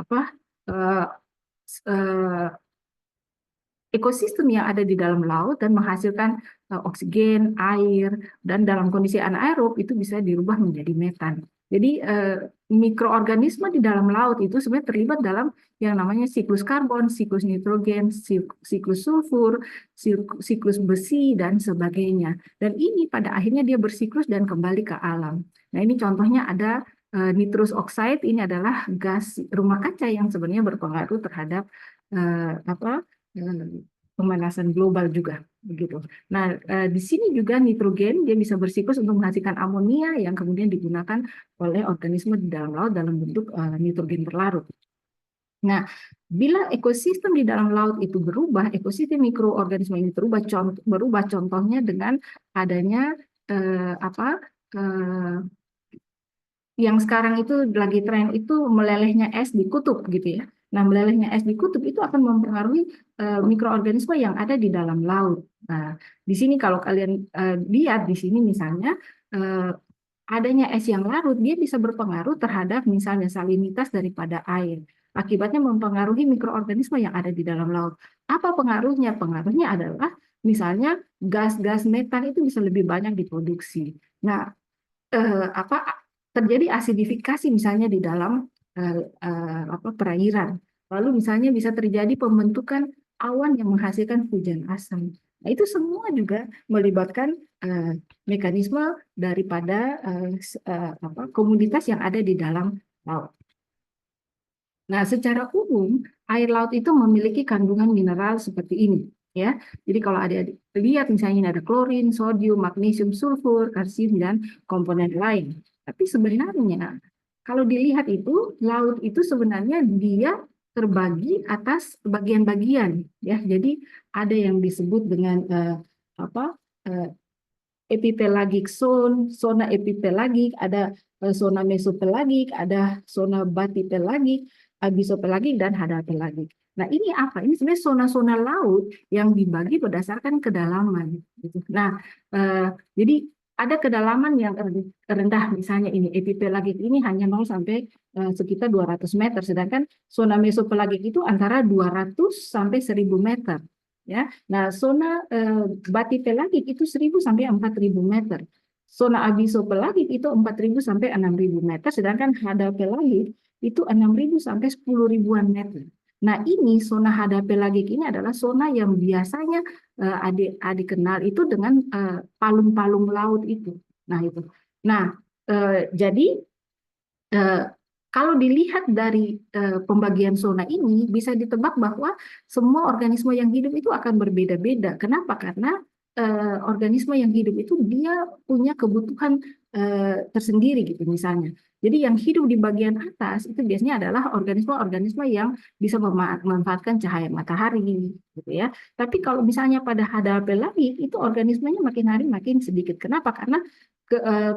apa eh, eh, ekosistem yang ada di dalam laut dan menghasilkan oksigen, air, dan dalam kondisi anaerob itu bisa dirubah menjadi metan. Jadi mikroorganisme di dalam laut itu sebenarnya terlibat dalam yang namanya siklus karbon, siklus nitrogen, siklus sulfur, siklus besi, dan sebagainya. Dan ini pada akhirnya dia bersiklus dan kembali ke alam. Nah ini contohnya ada nitrous oxide, ini adalah gas rumah kaca yang sebenarnya berpengaruh terhadap apa pemanasan global juga begitu. Nah, di sini juga nitrogen dia bisa bersiklus untuk menghasilkan amonia yang kemudian digunakan oleh organisme di dalam laut dalam bentuk nitrogen berlarut. Nah, bila ekosistem di dalam laut itu berubah, ekosistem mikroorganisme ini berubah contohnya dengan adanya apa yang sekarang itu lagi tren itu melelehnya es di kutub gitu ya. Nah, melelehnya es di kutub itu akan mempengaruhi mikroorganisme yang ada di dalam laut. Nah, di sini kalau kalian lihat di sini misalnya eh, adanya es yang larut, dia bisa berpengaruh terhadap misalnya salinitas daripada air. Akibatnya mempengaruhi mikroorganisme yang ada di dalam laut. Apa pengaruhnya? Pengaruhnya adalah misalnya gas-gas metan itu bisa lebih banyak diproduksi. Nah, apa terjadi asidifikasi misalnya di dalam perairan. Lalu misalnya bisa terjadi pembentukan awan yang menghasilkan hujan asam. Nah, itu semua juga melibatkan mekanisme daripada komunitas yang ada di dalam laut. Nah, secara umum air laut itu memiliki kandungan mineral seperti ini, ya. Jadi kalau ada lihat misalnya ini ada klorin, sodium, magnesium, sulfur, kalsium dan komponen lain. Tapi sebenarnya kalau dilihat itu laut itu sebenarnya dia terbagi atas bagian-bagian, ya. Jadi ada yang disebut dengan apa? eh, epipelagik zone, zona epipelagik, ada zona mesopelagik, ada zona batipelagik, abisopelagik, dan hadapelagik. Nah, ini apa? Ini sebenarnya zona-zona laut yang dibagi berdasarkan kedalaman. Gitu. Nah, jadi ada kedalaman yang rendah, misalnya ini epipelagik ini hanya 0 sampai sekitar 200 meter, sedangkan zona mesopelagik itu antara 200 sampai 1000 meter. Ya, nah zona batipelagik itu 1000 sampai 4000 meter. Zona abisopelagik itu 4000 sampai 6000 meter, sedangkan hadapelagik itu 6000 sampai 10 ribuan meter. Nah, ini zona hadapelagik ini adalah zona yang biasanya adik-adik kenal itu dengan palung-palung laut itu. Nah, itu. Nah, jadi Eh, kalau dilihat dari pembagian zona ini, bisa ditebak bahwa semua organisme yang hidup itu akan berbeda-beda. Kenapa? Karena organisme yang hidup itu dia punya kebutuhan tersendiri gitu misalnya. Jadi yang hidup di bagian atas itu biasanya adalah organisme-organisme yang bisa memanfaatkan cahaya matahari gitu ya. Tapi kalau misalnya pada hadapelagik itu organismenya makin hari makin sedikit. Kenapa? Karena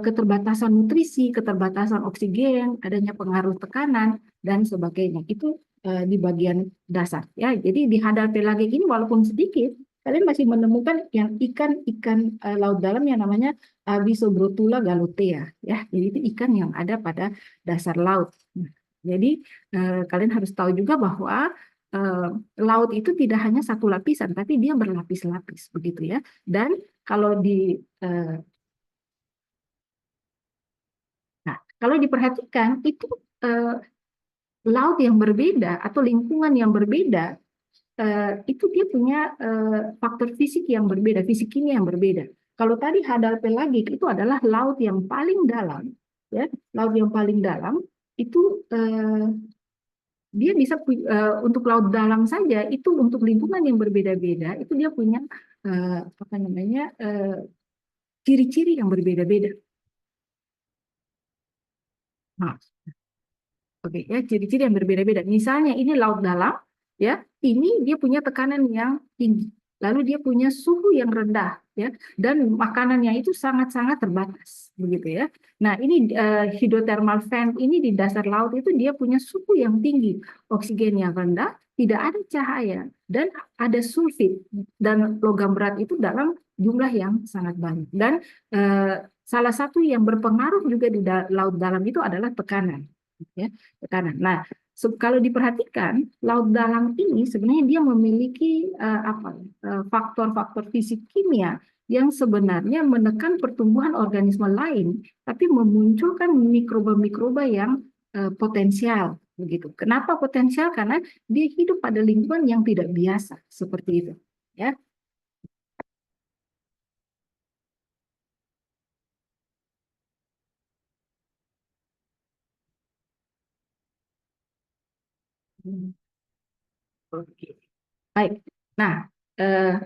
keterbatasan nutrisi, keterbatasan oksigen, adanya pengaruh tekanan dan sebagainya. Itu di bagian dasar ya. Jadi di hadal pelagik ini walaupun sedikit, kalian masih menemukan yang ikan-ikan laut dalam yang namanya Abisobrotula galotea ya. Jadi itu ikan yang ada pada dasar laut. Nah, jadi kalian harus tahu juga bahwa laut itu tidak hanya satu lapisan, tapi dia berlapis-lapis begitu ya. Dan kalau di kalau diperhatikan itu eh, laut yang berbeda atau lingkungan yang berbeda itu dia punya faktor fisik yang berbeda, fisik kimia yang berbeda. Kalau tadi hadal pelagik itu adalah laut yang paling dalam, ya, laut yang paling dalam itu dia bisa untuk laut dalam saja itu untuk lingkungan yang berbeda-beda itu dia punya apa namanya ciri-ciri yang berbeda-beda. Nah, oke ya, ciri-ciri yang berbeda-beda. Misalnya ini laut dalam, ya, ini dia punya tekanan yang tinggi. Lalu dia punya suhu yang rendah, ya, dan makanannya itu sangat-sangat terbatas, begitu ya. Nah, ini hydrothermal vent ini di dasar laut itu dia punya suhu yang tinggi, oksigen yang rendah, tidak ada cahaya, dan ada sulfit dan logam berat itu dalam jumlah yang sangat banyak. Dan salah satu yang berpengaruh juga di laut dalam itu adalah tekanan ya tekanan. Nah, Kalau diperhatikan, laut dalam ini sebenarnya dia memiliki faktor-faktor fisik kimia yang sebenarnya menekan pertumbuhan organisme lain, tapi memunculkan mikroba-mikroba yang potensial begitu. Kenapa potensial? Karena dia hidup pada lingkungan yang tidak biasa seperti itu, ya. Oke. Baik. Nah, eh,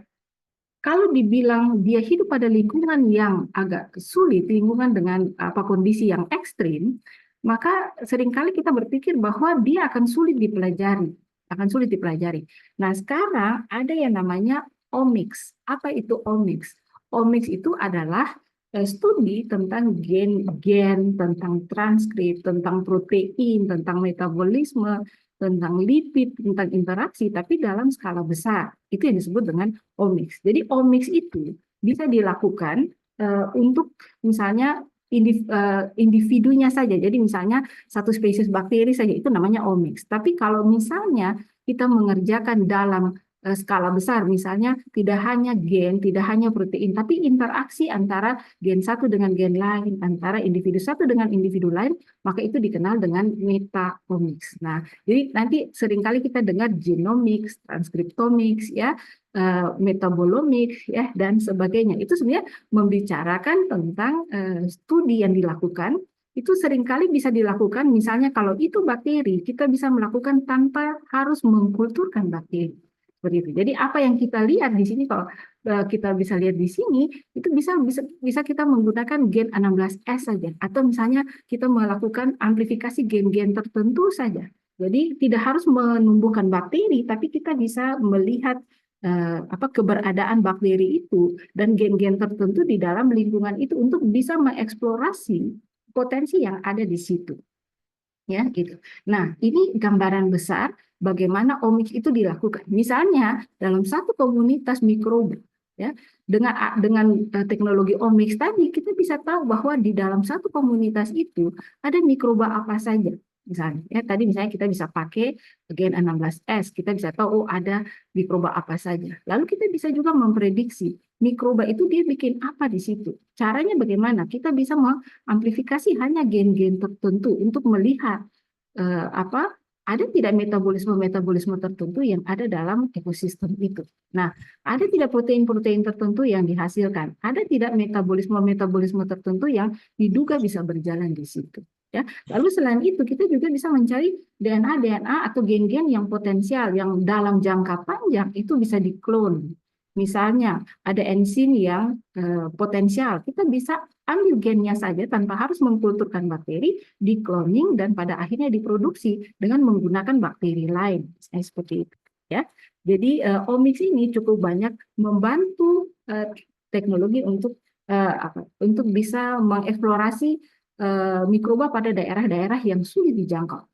kalau dibilang dia hidup pada lingkungan yang agak sulit, lingkungan dengan kondisi yang ekstrim, maka seringkali kita berpikir bahwa dia akan sulit dipelajari, akan sulit dipelajari. Nah, sekarang ada yang namanya omics. Apa itu omics? Omics itu adalah studi tentang gen-gen, tentang transkrip, tentang protein, tentang metabolisme, tentang lipid, tentang interaksi, tapi dalam skala besar. Itu yang disebut dengan omics. Jadi omics itu bisa dilakukan untuk misalnya individunya saja. Jadi misalnya satu spesies bakteri saja itu namanya omics. Tapi kalau misalnya kita mengerjakan dalam skala besar, misalnya tidak hanya gen, tidak hanya protein, tapi interaksi antara gen satu dengan gen lain, antara individu satu dengan individu lain, maka itu dikenal dengan metaomics. Nah, jadi nanti seringkali kita dengar genomics, transkriptomics, ya, metabolomics, ya, dan sebagainya. Itu sebenarnya membicarakan tentang studi yang dilakukan. Itu seringkali bisa dilakukan, misalnya kalau itu bakteri, kita bisa melakukan tanpa harus mengkulturkan bakteri. Seperti itu. Jadi apa yang kita lihat di sini, kalau kita bisa lihat di sini, itu bisa kita menggunakan gen 16S saja, atau misalnya kita melakukan amplifikasi gen-gen tertentu saja. Jadi tidak harus menumbuhkan bakteri, tapi kita bisa melihat keberadaan bakteri itu dan gen-gen tertentu di dalam lingkungan itu untuk bisa mengeksplorasi potensi yang ada di situ, ya gitu. Nah, ini gambaran besar bagaimana omics itu dilakukan. Misalnya dalam satu komunitas mikroba, ya, dengan teknologi omics tadi kita bisa tahu bahwa di dalam satu komunitas itu ada mikroba apa saja. Misalnya, ya tadi misalnya kita bisa pakai gen 16S, kita bisa tahu oh ada mikroba apa saja. Lalu kita bisa juga memprediksi mikroba itu dia bikin apa di situ. Caranya bagaimana? Kita bisa mengamplifikasi hanya gen-gen tertentu untuk melihat ada tidak metabolisme-metabolisme tertentu yang ada dalam ekosistem itu. Nah, ada tidak protein-protein tertentu yang dihasilkan? Ada tidak metabolisme-metabolisme tertentu yang diduga bisa berjalan di situ? Ya. Lalu selain itu kita juga bisa mencari DNA-DNA atau gen-gen yang potensial yang dalam jangka panjang itu bisa diklon. Misalnya ada enzim yang potensial, kita bisa ambil gennya saja tanpa harus mengkulturkan bakteri, di cloning dan pada akhirnya diproduksi dengan menggunakan bakteri lain, seperti itu, ya. Jadi omics ini cukup banyak membantu teknologi untuk bisa mengeksplorasi mikroba pada daerah-daerah yang sulit dijangkau.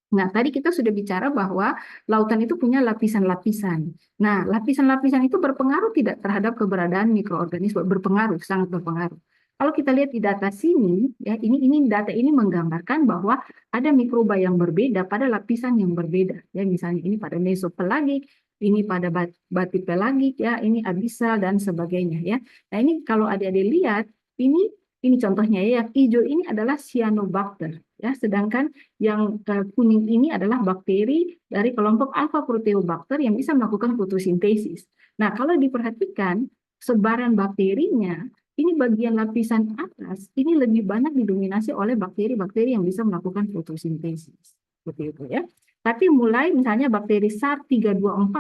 Nah, tadi kita sudah bicara bahwa lautan itu punya lapisan-lapisan. Nah, lapisan-lapisan itu berpengaruh tidak terhadap keberadaan mikroorganisme? Berpengaruh, sangat berpengaruh. Kalau kita lihat di data sini, ya ini data ini menggambarkan bahwa ada mikroba yang berbeda pada lapisan yang berbeda. Ya, misalnya ini pada mesopelagik, ini pada batipelagik, ya, ini abyssal dan sebagainya. Ya, nah ini kalau adik-adik lihat, ini contohnya ya, yang hijau ini adalah cyanobacter, ya, sedangkan yang kuning ini adalah bakteri dari kelompok alpha proteobacter yang bisa melakukan fotosintesis. Nah, kalau diperhatikan sebaran bakterinya, ini bagian lapisan atas ini lebih banyak didominasi oleh bakteri-bakteri yang bisa melakukan fotosintesis. Seperti itu ya. Tapi mulai misalnya bakteri SARS-324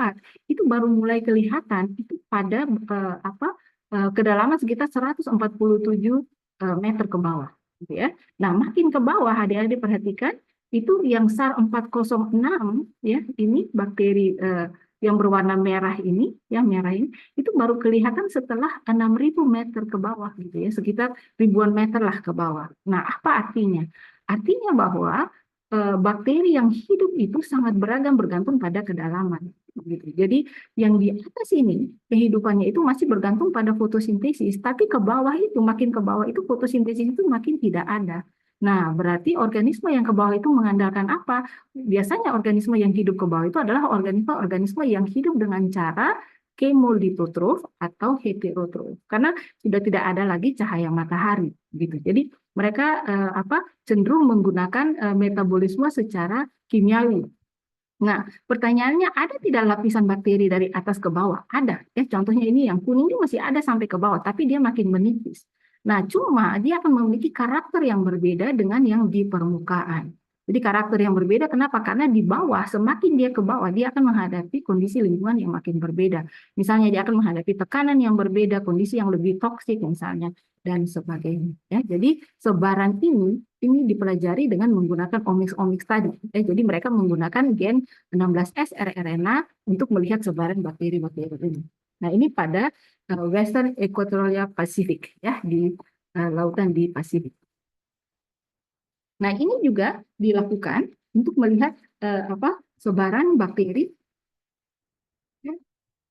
itu baru mulai kelihatan itu pada kedalaman sekitar 147 meter ke bawah, gitu ya. Nah, makin ke bawah adik-adik perhatikan itu yang SAR-406 ya, ini bakteri yang berwarna merah ini, yang merah ini itu baru kelihatan setelah 6.000 meter ke bawah gitu ya, sekitar ribuan meter lah ke bawah. Nah, apa artinya? Artinya bahwa bakteri yang hidup itu sangat beragam bergantung pada kedalaman. Gitu. Jadi yang di atas ini kehidupannya itu masih bergantung pada fotosintesis, tapi ke bawah itu makin ke bawah itu fotosintesis itu makin tidak ada. Nah, berarti organisme yang ke bawah itu mengandalkan apa? Biasanya organisme yang hidup ke bawah itu adalah organisme-organisme yang hidup dengan cara chemolithotrof atau heterotrof. Karena sudah tidak ada lagi cahaya matahari, gitu. Jadi mereka cenderung menggunakan metabolisme secara kimiawi. Nah, pertanyaannya ada tidak lapisan bakteri dari atas ke bawah? Ada. Ya, contohnya ini yang kuning ini masih ada sampai ke bawah, tapi dia makin menipis. Nah, cuma dia akan memiliki karakter yang berbeda dengan yang di permukaan. Jadi karakter yang berbeda kenapa? Karena di bawah, semakin dia ke bawah, dia akan menghadapi kondisi lingkungan yang makin berbeda. Misalnya dia akan menghadapi tekanan yang berbeda, kondisi yang lebih toksik misalnya, dan sebagainya. Ya, jadi sebaran ini dipelajari dengan menggunakan omics tadi. Jadi mereka menggunakan gen 16S rRNA untuk melihat sebaran bakteri-bakteri ini. Nah, ini pada Western Equatorial Pacific, ya, di lautan di Pasifik. Nah, ini juga dilakukan untuk melihat sebaran bakteri.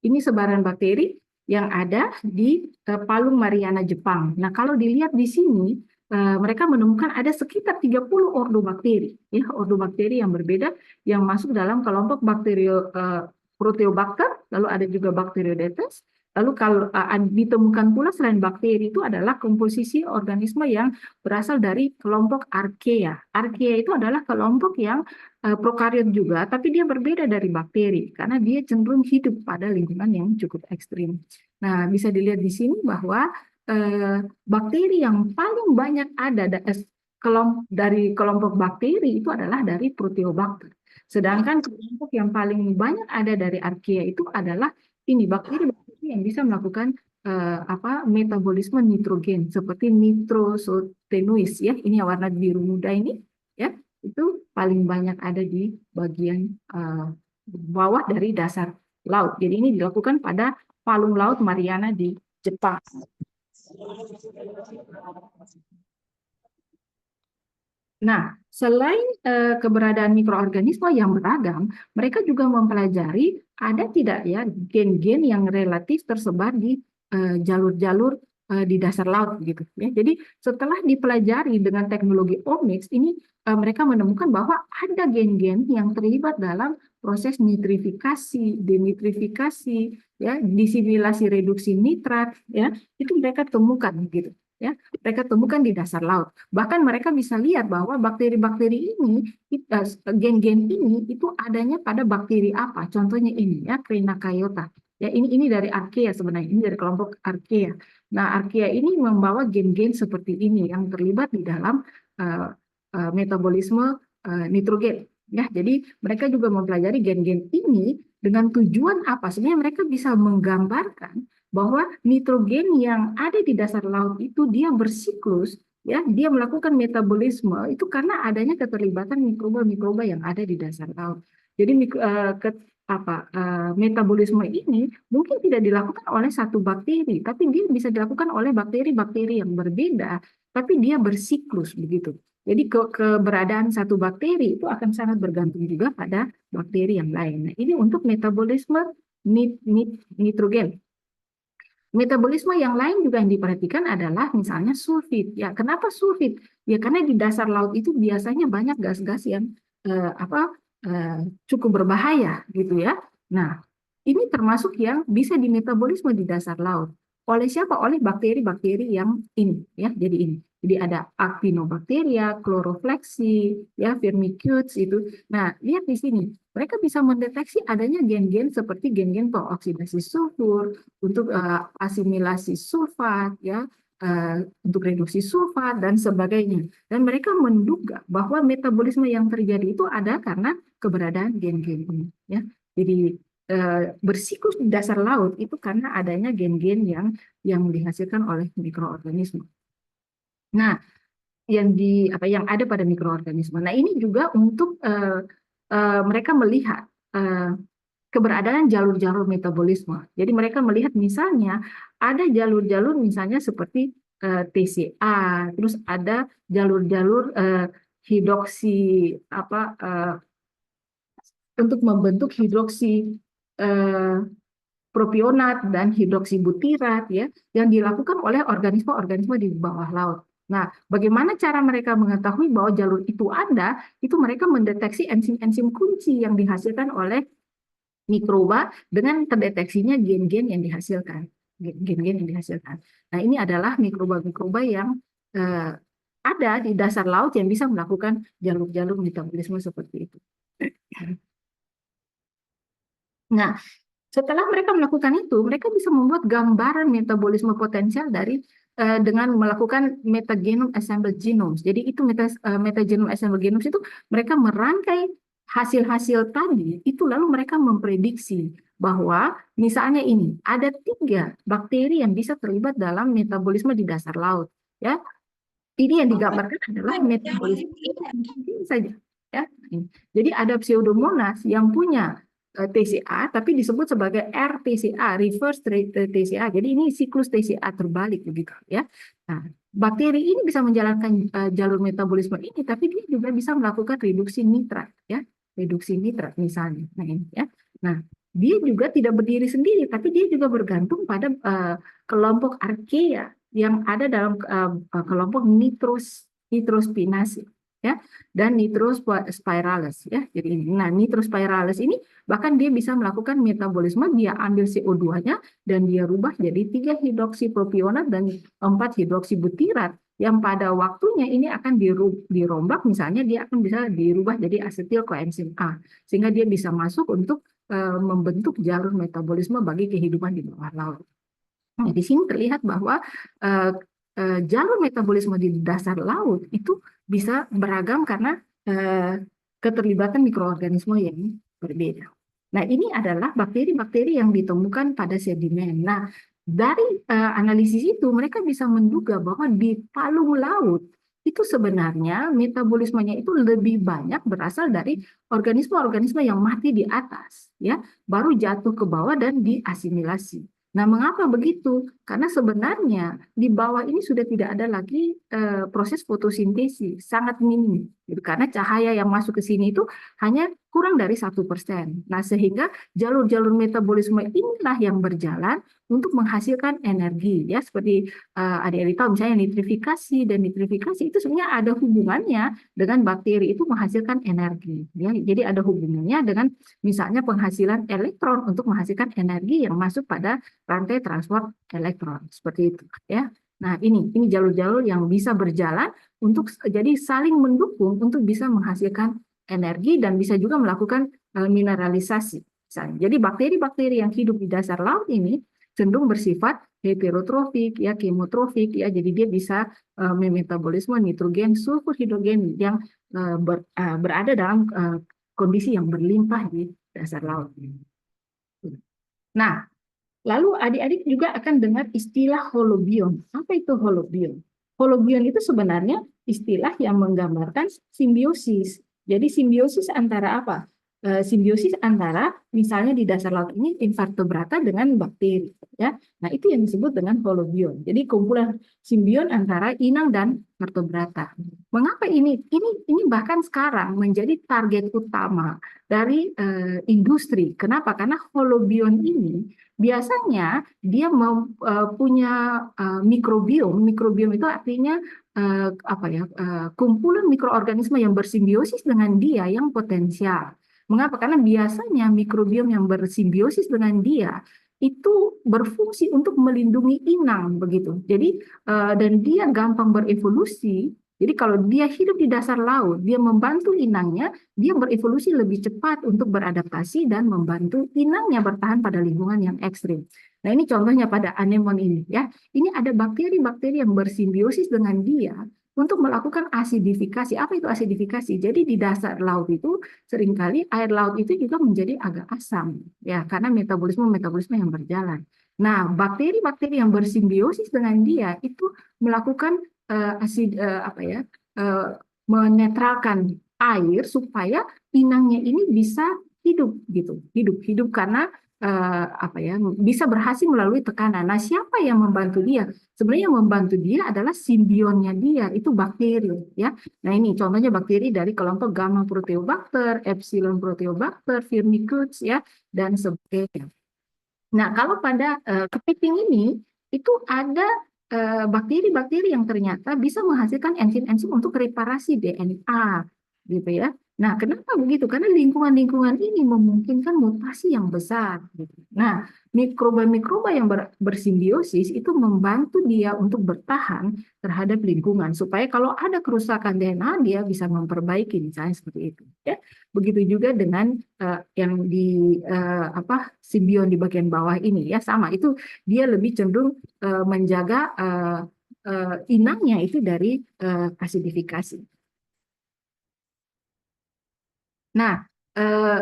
Ini sebaran bakteri yang ada di Palung Mariana, Jepang. Nah, kalau dilihat di sini, mereka menemukan ada sekitar 30 ordo bakteri, ya, ordo bakteri yang berbeda yang masuk dalam kelompok Proteobacter, lalu ada juga Bacteroidetes. Lalu kalau ditemukan pula selain bakteri itu adalah komposisi organisme yang berasal dari kelompok Archaea. Archaea itu adalah kelompok yang prokariot juga, tapi dia berbeda dari bakteri karena dia cenderung hidup pada lingkungan yang cukup ekstrim. Nah, bisa dilihat di sini bahwa bakteri yang paling banyak ada dari kelompok bakteri itu adalah dari Proteobacter. Sedangkan kelompok yang paling banyak ada dari Archaea itu adalah ini bakteri-bakteri yang bisa melakukan metabolisme nitrogen seperti nitrosotenuis, ya, ini yang warna biru muda ini, ya, itu paling banyak ada di bagian bawah dari dasar laut. Jadi ini dilakukan pada Palung Laut Mariana di Jepang. Nah, selain keberadaan mikroorganisme yang beragam, mereka juga mempelajari ada tidak ya gen-gen yang relatif tersebar di jalur-jalur di dasar laut gitu ya. Jadi setelah dipelajari dengan teknologi omics ini mereka menemukan bahwa ada gen-gen yang terlibat dalam proses nitrifikasi, denitrifikasi, ya, disimilasi reduksi nitrat, ya, itu mereka temukan gitu. Ya, mereka temukan di dasar laut. Bahkan mereka bisa lihat bahwa bakteri-bakteri ini, gen-gen ini itu adanya pada bakteri apa? Contohnya ini ya, Crenacayota. Ya, ini dari Archaea sebenarnya, ini dari kelompok Archaea. Nah, Archaea ini membawa gen-gen seperti ini yang terlibat di dalam metabolisme nitrogen. Ya, jadi mereka juga mempelajari gen-gen ini dengan tujuan apa? Sebenarnya mereka bisa menggambarkan bahwa nitrogen yang ada di dasar laut itu dia bersiklus, ya, dia melakukan metabolisme itu karena adanya keterlibatan mikroba-mikroba yang ada di dasar laut. Jadi metabolisme ini mungkin tidak dilakukan oleh satu bakteri, tapi dia bisa dilakukan oleh bakteri-bakteri yang berbeda, tapi dia bersiklus begitu. Jadi keberadaan satu bakteri itu akan sangat bergantung juga pada bakteri yang lain. Nah, ini untuk metabolisme nitrogen. Metabolisme yang lain juga yang diperhatikan adalah misalnya sulfit. Ya, kenapa sulfit? Ya, karena di dasar laut itu biasanya banyak gas-gas yang cukup berbahaya gitu ya. Nah, ini termasuk yang bisa dimetabolisme di dasar laut. Oleh siapa? Oleh bakteri-bakteri yang ini ya. Jadi ini. Jadi ada Actinobacteria, Chloroflexi, ya, Firmicutes itu. Nah, lihat di sini. Mereka bisa mendeteksi adanya gen-gen seperti gen-gen pengoksidasi sulfur, untuk asimilasi sulfat, ya, untuk reduksi sulfat dan sebagainya. Dan mereka menduga bahwa metabolisme yang terjadi itu ada karena keberadaan gen-gen ini. Ya, jadi bersiklus di dasar laut itu karena adanya gen-gen yang dihasilkan oleh mikroorganisme. Nah, yang ada pada mikroorganisme. Nah, ini juga untuk mereka melihat keberadaan jalur-jalur metabolisme. Jadi mereka melihat misalnya ada jalur-jalur misalnya seperti TCA, terus ada jalur-jalur hidroksi untuk membentuk hidroksi propionat dan hidroksibutirat, ya, yang dilakukan oleh organisme-organisme di bawah laut. Nah, bagaimana cara mereka mengetahui bahwa jalur itu ada? Itu mereka mendeteksi enzim-enzim kunci yang dihasilkan oleh mikroba dengan terdeteksinya gen-gen yang dihasilkan. Gen-gen yang dihasilkan. Nah, ini adalah mikroba-mikroba yang eh, ada di dasar laut yang bisa melakukan jalur-jalur metabolisme seperti itu. Nah, setelah mereka melakukan itu, mereka bisa membuat gambaran metabolisme potensial dengan melakukan metagenome assembled genomes. Jadi itu metagenome assembled genomes itu mereka merangkai hasil-hasil tadi, itu lalu mereka memprediksi bahwa misalnya ini ada 3 bakteri yang bisa terlibat dalam metabolisme di dasar laut. Ya, ini yang digambarkan adalah metabolisme ini saja. Ya. Jadi ada Pseudomonas yang punya TCA, tapi disebut sebagai RTCA, reverse TCA. Jadi ini siklus TCA terbalik begitu ya. Nah, bakteri ini bisa menjalankan jalur metabolisme ini, tapi dia juga bisa melakukan reduksi nitrat ya, reduksi nitrat misalnya. Nah ini ya. Nah, dia juga tidak berdiri sendiri, tapi dia juga bergantung pada kelompok Archaea yang ada dalam kelompok nitrospinase ya dan nitrospiralis ya. Jadi ini. Nah, nitrospiralis ini bahkan dia bisa melakukan metabolisme, dia ambil CO2-nya dan dia rubah jadi 3-hidroksipropionat dan 4-hidroksibutirat yang pada waktunya ini akan dirombak, misalnya dia akan bisa dirubah jadi asetil koenzim A sehingga dia bisa masuk untuk membentuk jalur metabolisme bagi kehidupan di bawah laut. Nah, di sini terlihat bahwa uh, jalur metabolisme di dasar laut itu bisa beragam karena keterlibatan mikroorganisme yang berbeda. Nah, ini adalah bakteri-bakteri yang ditemukan pada sedimen. Nah, dari analisis itu mereka bisa menduga bahwa di palung laut itu sebenarnya metabolismenya itu lebih banyak berasal dari organisme-organisme yang mati di atas, ya, baru jatuh ke bawah dan diasimilasi. Nah, mengapa begitu? Karena sebenarnya di bawah ini sudah tidak ada lagi proses fotosintesis, sangat minim. Gitu. Karena cahaya yang masuk ke sini itu hanya kurang dari 1%. Nah, sehingga jalur-jalur metabolisme inilah yang berjalan untuk menghasilkan energi. Ya, seperti adik-adik tahu misalnya nitrifikasi, dan nitrifikasi itu sebenarnya ada hubungannya dengan bakteri itu menghasilkan energi. Ya, jadi ada hubungannya dengan misalnya penghasilan elektron untuk menghasilkan energi yang masuk pada rantai transport elektron seperti itu ya. Nah, ini jalur-jalur yang bisa berjalan untuk jadi saling mendukung untuk bisa menghasilkan energi dan bisa juga melakukan mineralisasi misalnya. Jadi bakteri-bakteri yang hidup di dasar laut ini cenderung bersifat heterotrofik ya, kemotrofik ya. Jadi dia bisa memetabolisme nitrogen, sulfur, hidrogen yang berada dalam kondisi yang berlimpah di dasar laut. Nah, lalu adik-adik juga akan dengar istilah holobiont. Apa itu holobiont? Holobiont itu sebenarnya istilah yang menggambarkan simbiosis. Jadi simbiosis antara apa? Simbiosis antara misalnya di dasar laut ini invertebrata dengan bakteri, ya. Nah, itu yang disebut dengan holobiont. Jadi kumpulan simbion antara inang dan vertebrata. Mengapa ini? Ini bahkan sekarang menjadi target utama dari industri. Kenapa? Karena holobiont ini biasanya dia punya mikrobiom. Mikrobiom itu artinya kumpulan mikroorganisme yang bersimbiosis dengan dia yang potensial. Mengapa? Karena biasanya mikrobiom yang bersimbiosis dengan dia itu berfungsi untuk melindungi inang begitu. Jadi dan dia gampang berevolusi. Jadi kalau dia hidup di dasar laut, dia membantu inangnya, dia berevolusi lebih cepat untuk beradaptasi dan membantu inangnya bertahan pada lingkungan yang ekstrim. Nah, ini contohnya pada anemon ini ya. Ini ada bakteri-bakteri yang bersimbiosis dengan dia untuk melakukan asidifikasi. Apa itu asidifikasi? Jadi di dasar laut itu seringkali air laut itu juga menjadi agak asam ya, karena metabolisme yang berjalan. Nah, bakteri-bakteri yang bersimbiosis dengan dia itu melakukan menetralkan air supaya inangnya ini bisa hidup gitu, hidup karena bisa berhasil melalui tekanan. Nah, siapa yang membantu dia? Sebenarnya yang membantu dia adalah simbionnya dia, itu bakteri ya. Nah, ini contohnya bakteri dari kelompok Gamma Proteobacter, Epsilon Proteobacter, Firmicutes ya, dan sebagainya. Nah, kalau pada kepiting ini itu ada bakteri-bakteri yang ternyata bisa menghasilkan enzim-enzim untuk reparasi DNA, gitu ya. Nah, kenapa begitu? Karena lingkungan-lingkungan ini memungkinkan mutasi yang besar, gitu. Nah, mikroba-mikroba yang bersimbiosis itu membantu dia untuk bertahan terhadap lingkungan supaya kalau ada kerusakan DNA dia bisa memperbaiki, misalnya seperti itu. Ya, begitu juga dengan yang di simbion di bagian bawah ini ya sama itu dia lebih cenderung menjaga inangnya itu dari asidifikasi. Nah, eh,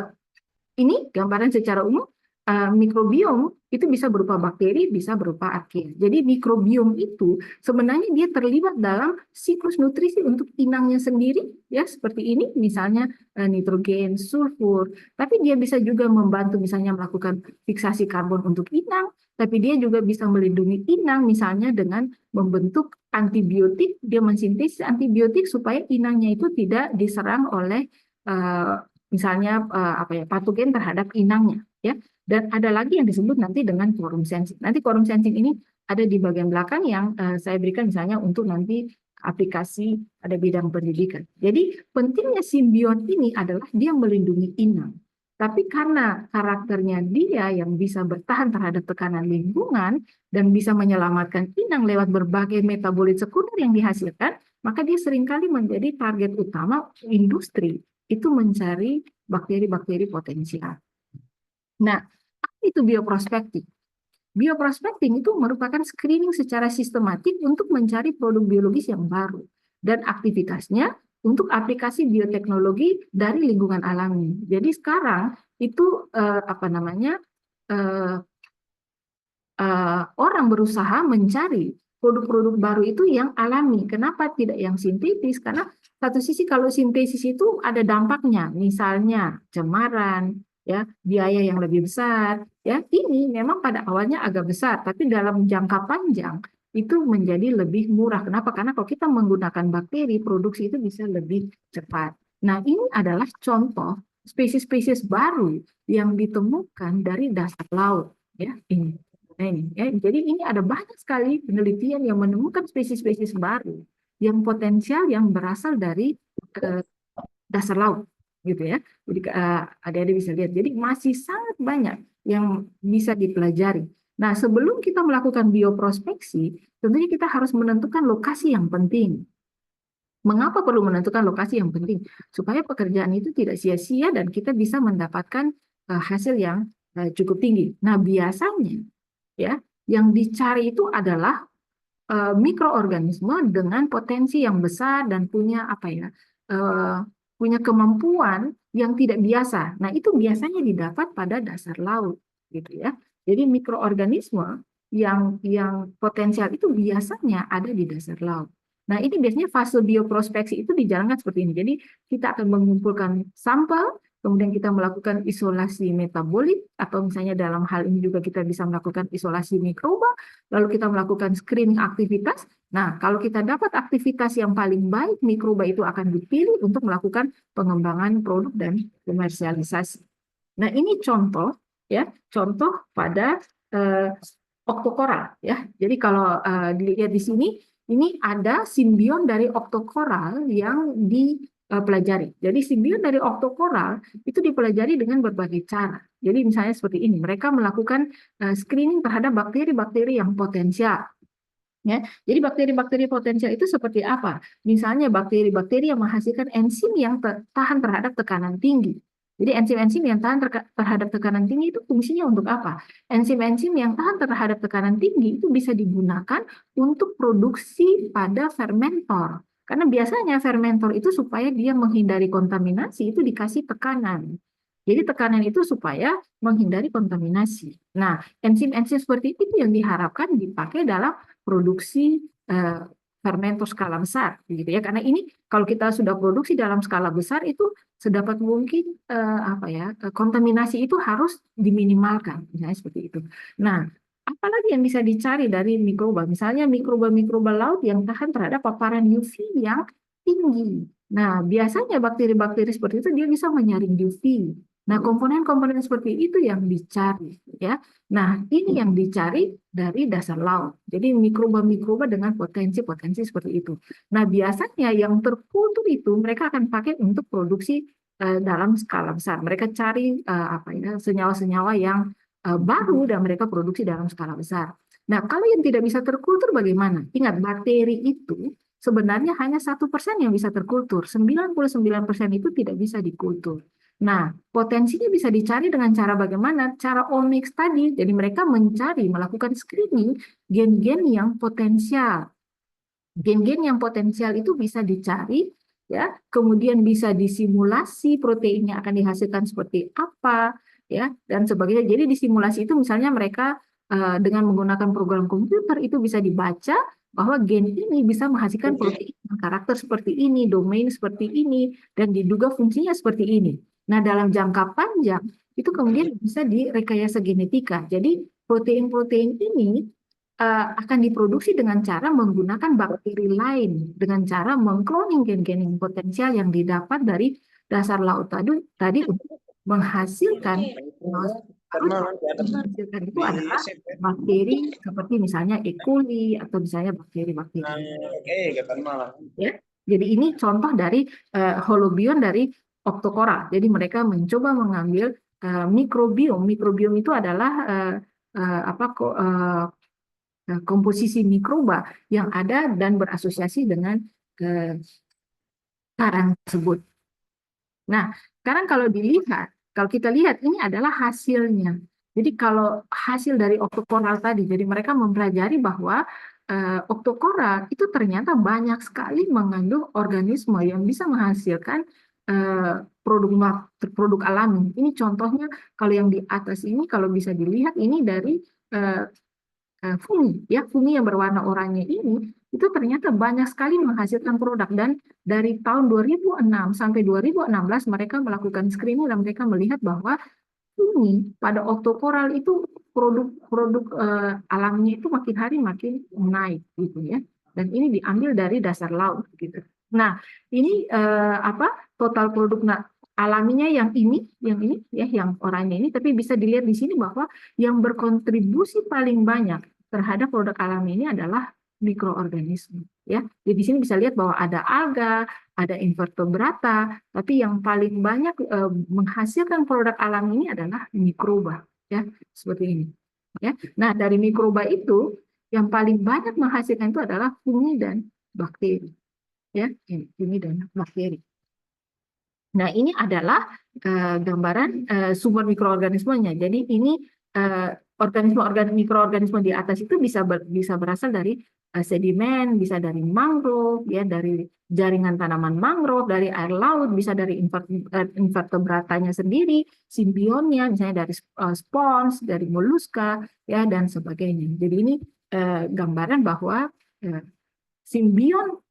ini gambaran secara umum mikrobiom itu bisa berupa bakteri, bisa berupa archaea. Jadi mikrobiom itu sebenarnya dia terlibat dalam siklus nutrisi untuk inangnya sendiri, ya seperti ini misalnya nitrogen, sulfur. Tapi dia bisa juga membantu misalnya melakukan fiksasi karbon untuk inang, tapi dia juga bisa melindungi inang misalnya dengan membentuk antibiotik, dia mensintesis antibiotik supaya inangnya itu tidak diserang oleh eh, misalnya patogen terhadap inangnya ya. Dan ada lagi yang disebut nanti dengan quorum sensing. Nanti quorum sensing ini ada di bagian belakang yang saya berikan misalnya untuk nanti aplikasi pada bidang pendidikan. Jadi pentingnya simbion ini adalah dia melindungi inang. Tapi karena karakternya dia yang bisa bertahan terhadap tekanan lingkungan dan bisa menyelamatkan inang lewat berbagai metabolit sekunder yang dihasilkan, maka dia seringkali menjadi target utama industri itu mencari bakteri-bakteri potensial. Nah, apa itu bioprospecting? Bioprospecting itu merupakan screening secara sistematik untuk mencari produk biologis yang baru dan aktivitasnya untuk aplikasi bioteknologi dari lingkungan alami. Jadi sekarang itu orang berusaha mencari produk-produk baru itu yang alami. Kenapa tidak yang sintetis? Karena satu sisi kalau sintesis itu ada dampaknya, misalnya cemaran, ya, biaya yang lebih besar. Ya, ini memang pada awalnya agak besar, tapi dalam jangka panjang itu menjadi lebih murah. Kenapa? Karena kalau kita menggunakan bakteri, produksi itu bisa lebih cepat. Nah, ini adalah contoh spesies-spesies baru yang ditemukan dari dasar laut. Ya, ini. Nah, ini, ya. Jadi ini ada banyak sekali penelitian yang menemukan spesies-spesies baru yang potensial yang berasal dari uh, dasar laut, gitu ya. Jadi adik-adik bisa lihat. Jadi masih sangat banyak yang bisa dipelajari. Nah, sebelum kita melakukan bioprospeksi, tentunya kita harus menentukan lokasi yang penting. Mengapa perlu menentukan lokasi yang penting? Supaya pekerjaan itu tidak sia-sia dan kita bisa mendapatkan hasil yang cukup tinggi. Nah, biasanya ya yang dicari itu adalah mikroorganisme dengan potensi yang besar dan punya punya kemampuan yang tidak biasa. Nah, itu biasanya didapat pada dasar laut, gitu ya. Jadi mikroorganisme yang potensial itu biasanya ada di dasar laut. Nah, ini biasanya fase bioprospeksi itu dijalankan seperti ini. Jadi kita akan mengumpulkan sampel, kemudian kita melakukan isolasi metabolik, atau misalnya dalam hal ini juga kita bisa melakukan isolasi mikroba, lalu kita melakukan screening aktivitas. Nah, kalau kita dapat aktivitas yang paling baik, mikroba itu akan dipilih untuk melakukan pengembangan produk dan komersialisasi. Nah, ini contoh ya, contoh pada eh, oktokoral ya. Jadi kalau dilihat di sini, ini ada simbion dari oktokoral yang dipelajari. Jadi simbion dari oktokoral itu dipelajari dengan berbagai cara. Jadi misalnya seperti ini, mereka melakukan screening terhadap bakteri-bakteri yang potensial. Ya, jadi bakteri-bakteri potensial itu seperti apa? Misalnya bakteri-bakteri yang menghasilkan enzim yang tahan terhadap tekanan tinggi. Jadi enzim-enzim yang tahan terhadap tekanan tinggi itu fungsinya untuk apa? Enzim-enzim yang tahan terhadap tekanan tinggi itu bisa digunakan untuk produksi pada fermentor. Karena biasanya fermentor itu supaya dia menghindari kontaminasi itu dikasih tekanan. Jadi tekanan itu supaya menghindari kontaminasi. Nah, enzim-enzim seperti itu yang diharapkan dipakai dalam produksi fermento skala besar, gitu ya. Karena ini kalau kita sudah produksi dalam skala besar itu sedapat mungkin kontaminasi itu harus diminimalkan, misalnya seperti itu. Nah, apalagi yang bisa dicari dari mikroba? Misalnya mikroba-mikroba laut yang tahan terhadap paparan UV yang tinggi. Nah, biasanya bakteri-bakteri seperti itu dia bisa menyaring UV. Nah, komponen-komponen seperti itu yang dicari, ya. Nah, ini yang dicari dari dasar laut. Jadi mikroba-mikroba dengan potensi-potensi seperti itu. Nah, biasanya yang terkultur itu mereka akan pakai untuk produksi dalam skala besar. Mereka cari apa ya, senyawa-senyawa yang baru dan mereka produksi dalam skala besar. Nah, kalau yang tidak bisa terkultur bagaimana? Ingat, bakteri itu sebenarnya hanya 1% yang bisa terkultur. 99% itu tidak bisa dikultur. Nah, potensinya bisa dicari dengan cara bagaimana? Cara omics tadi. Jadi mereka mencari, melakukan screening gen-gen yang potensial. Gen-gen yang potensial itu bisa dicari, ya, kemudian bisa disimulasi proteinnya akan dihasilkan seperti apa, ya, dan sebagainya. Jadi di simulasi itu misalnya mereka dengan menggunakan program komputer itu bisa dibaca bahwa gen ini bisa menghasilkan protein dengan karakter seperti ini, domain seperti ini, dan diduga fungsinya seperti ini. Nah, dalam jangka panjang itu kemudian bisa direkayasa genetika. Jadi protein-protein ini akan diproduksi dengan cara menggunakan bakteri lain, dengan cara mengkloning gen-gen yang potensial yang didapat dari dasar laut tadi untuk menghasilkan menghasilkan itu adalah bakteri seperti misalnya E. coli atau misalnya bakteri-bakteri. Ya, jadi ini contoh dari holobiont dari Octocora. Jadi mereka mencoba mengambil mikrobiom. Mikrobiom itu adalah apa kok komposisi mikroba yang ada dan berasosiasi dengan karang tersebut. Nah, sekarang kalau kita lihat ini adalah hasilnya. Jadi kalau hasil dari oktokoral tadi, jadi mereka mempelajari bahwa oktokora itu ternyata banyak sekali mengandung organisme yang bisa menghasilkan produk alami. Ini contohnya kalau yang di atas ini kalau bisa dilihat ini dari fungi, ya, fungi yang berwarna oranye ini itu ternyata banyak sekali menghasilkan produk, dan dari tahun 2006 sampai 2016 mereka melakukan screening dan mereka melihat bahwa fungi pada oktokoral itu produk-produk alaminya itu makin hari makin naik gitu ya, dan ini diambil dari dasar laut gitu. Nah, ini apa total produk alaminya yang ini ya, yang oranye ini, tapi bisa dilihat di sini bahwa yang berkontribusi paling banyak terhadap produk alami ini adalah mikroorganisme, ya. Jadi di sini bisa lihat bahwa ada alga, ada invertebrata, tapi yang paling banyak menghasilkan produk alami ini adalah mikroba, ya, seperti ini. Ya. Nah, dari mikroba itu yang paling banyak menghasilkan itu adalah fungi dan bakteri, ya, ini fungi dan bakteri. Nah, ini adalah gambaran sumber mikroorganismenya. Jadi ini mikroorganisme di atas itu bisa berasal dari sedimen, bisa dari mangrove, ya, dari jaringan tanaman mangrove, dari air laut, bisa dari invertebratanya sendiri, simbionnya, misalnya dari spons, dari moluska, ya, dan sebagainya. Jadi ini gambaran bahwa simbion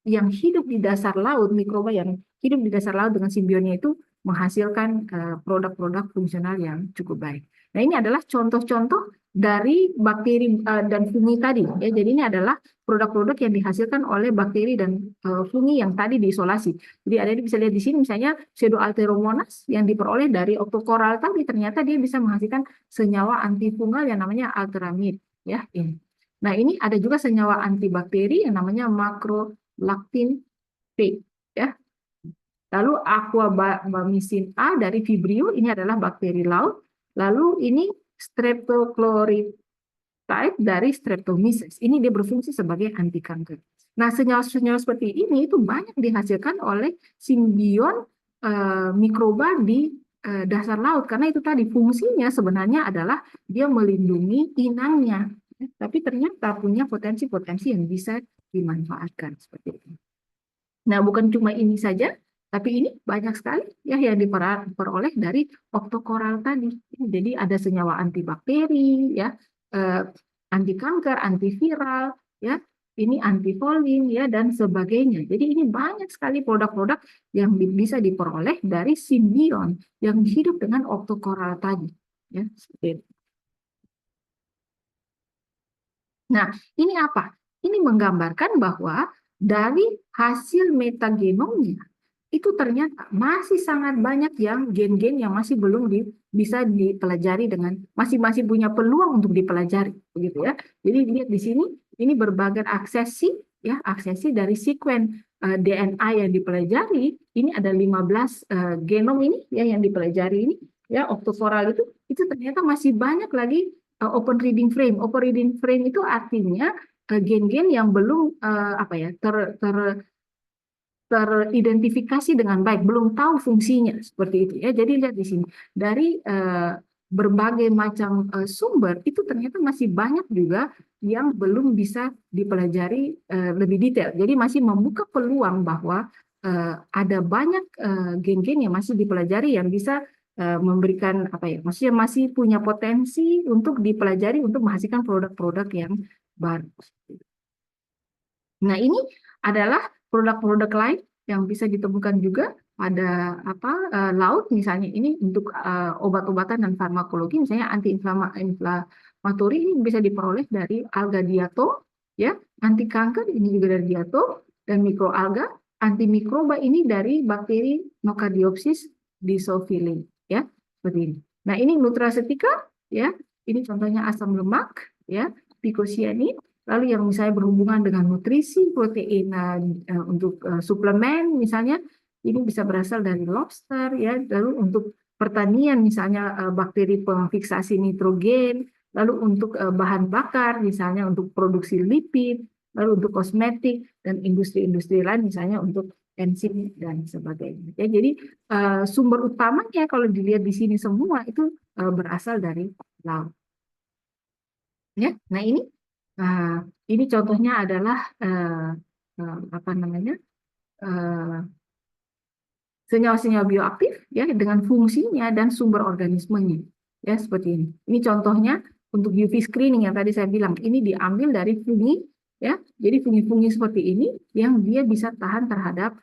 yang hidup di dasar laut, mikroba yang hidup di dasar laut dengan simbionnya itu menghasilkan produk-produk fungsional yang cukup baik. Nah, ini adalah contoh-contoh dari bakteri dan fungi tadi. Ya, jadi ini adalah produk-produk yang dihasilkan oleh bakteri dan fungi yang tadi diisolasi. Jadi ada bisa lihat di sini misalnya Pseudoalteromonas yang diperoleh dari oktokoral tadi, ternyata dia bisa menghasilkan senyawa antifungal yang namanya alteramid. Ya, ini. Nah, ini ada juga senyawa antibakteri yang namanya makrolactin P, ya. Lalu aquabamisin A dari Vibrio, ini adalah bakteri laut. Lalu ini Streptochlorid type dari Streptomyces. Ini dia berfungsi sebagai anti kanker. Nah, senyawa-senyawa seperti ini itu banyak dihasilkan oleh simbion mikroba di dasar laut, karena itu tadi fungsinya sebenarnya adalah dia melindungi inangnya, tapi ternyata punya potensi-potensi yang bisa dimanfaatkan seperti itu. Nah, bukan cuma ini saja, tapi ini banyak sekali ya yang diperoleh dari oktokoral tadi. Jadi ada senyawa antibakteri, ya, anti kanker, antiviral, ya, ini antifolin, ya, dan sebagainya. Jadi ini banyak sekali produk-produk yang bisa diperoleh dari simbion yang hidup dengan oktokoral tadi, ya, seperti itu. Nah, ini apa? Ini menggambarkan bahwa dari hasil metagenomnya itu ternyata masih sangat banyak yang gen-gen yang masih belum bisa dipelajari dengan masih punya peluang untuk dipelajari, begitu ya. Jadi lihat di sini, ini berbagai aksesi dari sekuen DNA yang dipelajari. Ini ada 15 genom ini ya yang dipelajari ini ya, octocoral itu ternyata masih banyak lagi open reading frame. Open reading frame itu artinya gen-gen yang belum teridentifikasi dengan baik, belum tahu fungsinya seperti itu ya. Jadi lihat di sini dari berbagai macam sumber itu ternyata masih banyak juga yang belum bisa dipelajari lebih detail. Jadi masih membuka peluang bahwa ada banyak gen-gen yang masih dipelajari yang bisa memberikan maksudnya masih punya potensi untuk dipelajari untuk menghasilkan produk-produk yang baru. Nah, ini adalah produk-produk lain yang bisa ditemukan juga pada laut, misalnya ini untuk obat-obatan dan farmakologi, misalnya anti-inflamatori ini bisa diperoleh dari alga diatom, ya, anti kanker ini juga dari diatom, dan mikroalga, antimikroba ini dari bakteri Nocardiopsis disophyllin, ya, seperti ini. Nah, ini nutracetika, ya, ini contohnya asam lemak, ya, picosanit. Lalu yang misalnya berhubungan dengan nutrisi, protein untuk suplemen misalnya, ini bisa berasal dari lobster ya. Lalu untuk pertanian misalnya bakteri pemfiksasi nitrogen, lalu untuk bahan bakar misalnya untuk produksi lipid, lalu untuk kosmetik dan industri-industri lain misalnya untuk enzim dan sebagainya. Ya, jadi sumber utamanya kalau dilihat di sini semua itu berasal dari laut. Ya, nah ini contohnya adalah senyawa-senyawa bioaktif ya dengan fungsinya dan sumber organismenya ya seperti ini. Ini contohnya untuk UV screening yang tadi saya bilang ini diambil dari fungi ya. Jadi fungi-fungi seperti ini yang dia bisa tahan terhadap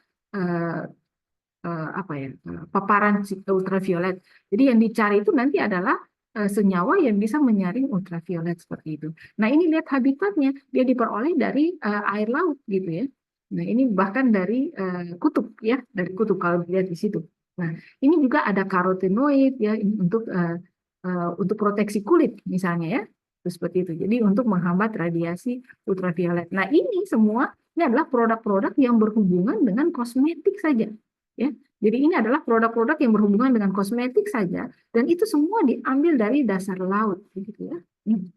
paparan ultraviolet. Jadi yang dicari itu nanti adalah senyawa yang bisa menyaring ultraviolet seperti itu. Nah, ini lihat habitatnya, dia diperoleh dari air laut gitu ya. Nah, ini bahkan dari kutub ya, dari kutub kalau dilihat di situ. Nah, ini juga ada karotenoid ya untuk proteksi kulit misalnya ya. Terus seperti itu. Jadi untuk menghambat radiasi ultraviolet. Nah, ini semua ini adalah produk-produk yang berhubungan dengan kosmetik saja ya. Jadi ini adalah produk-produk yang berhubungan dengan kosmetik saja dan itu semua diambil dari dasar laut gitu ya.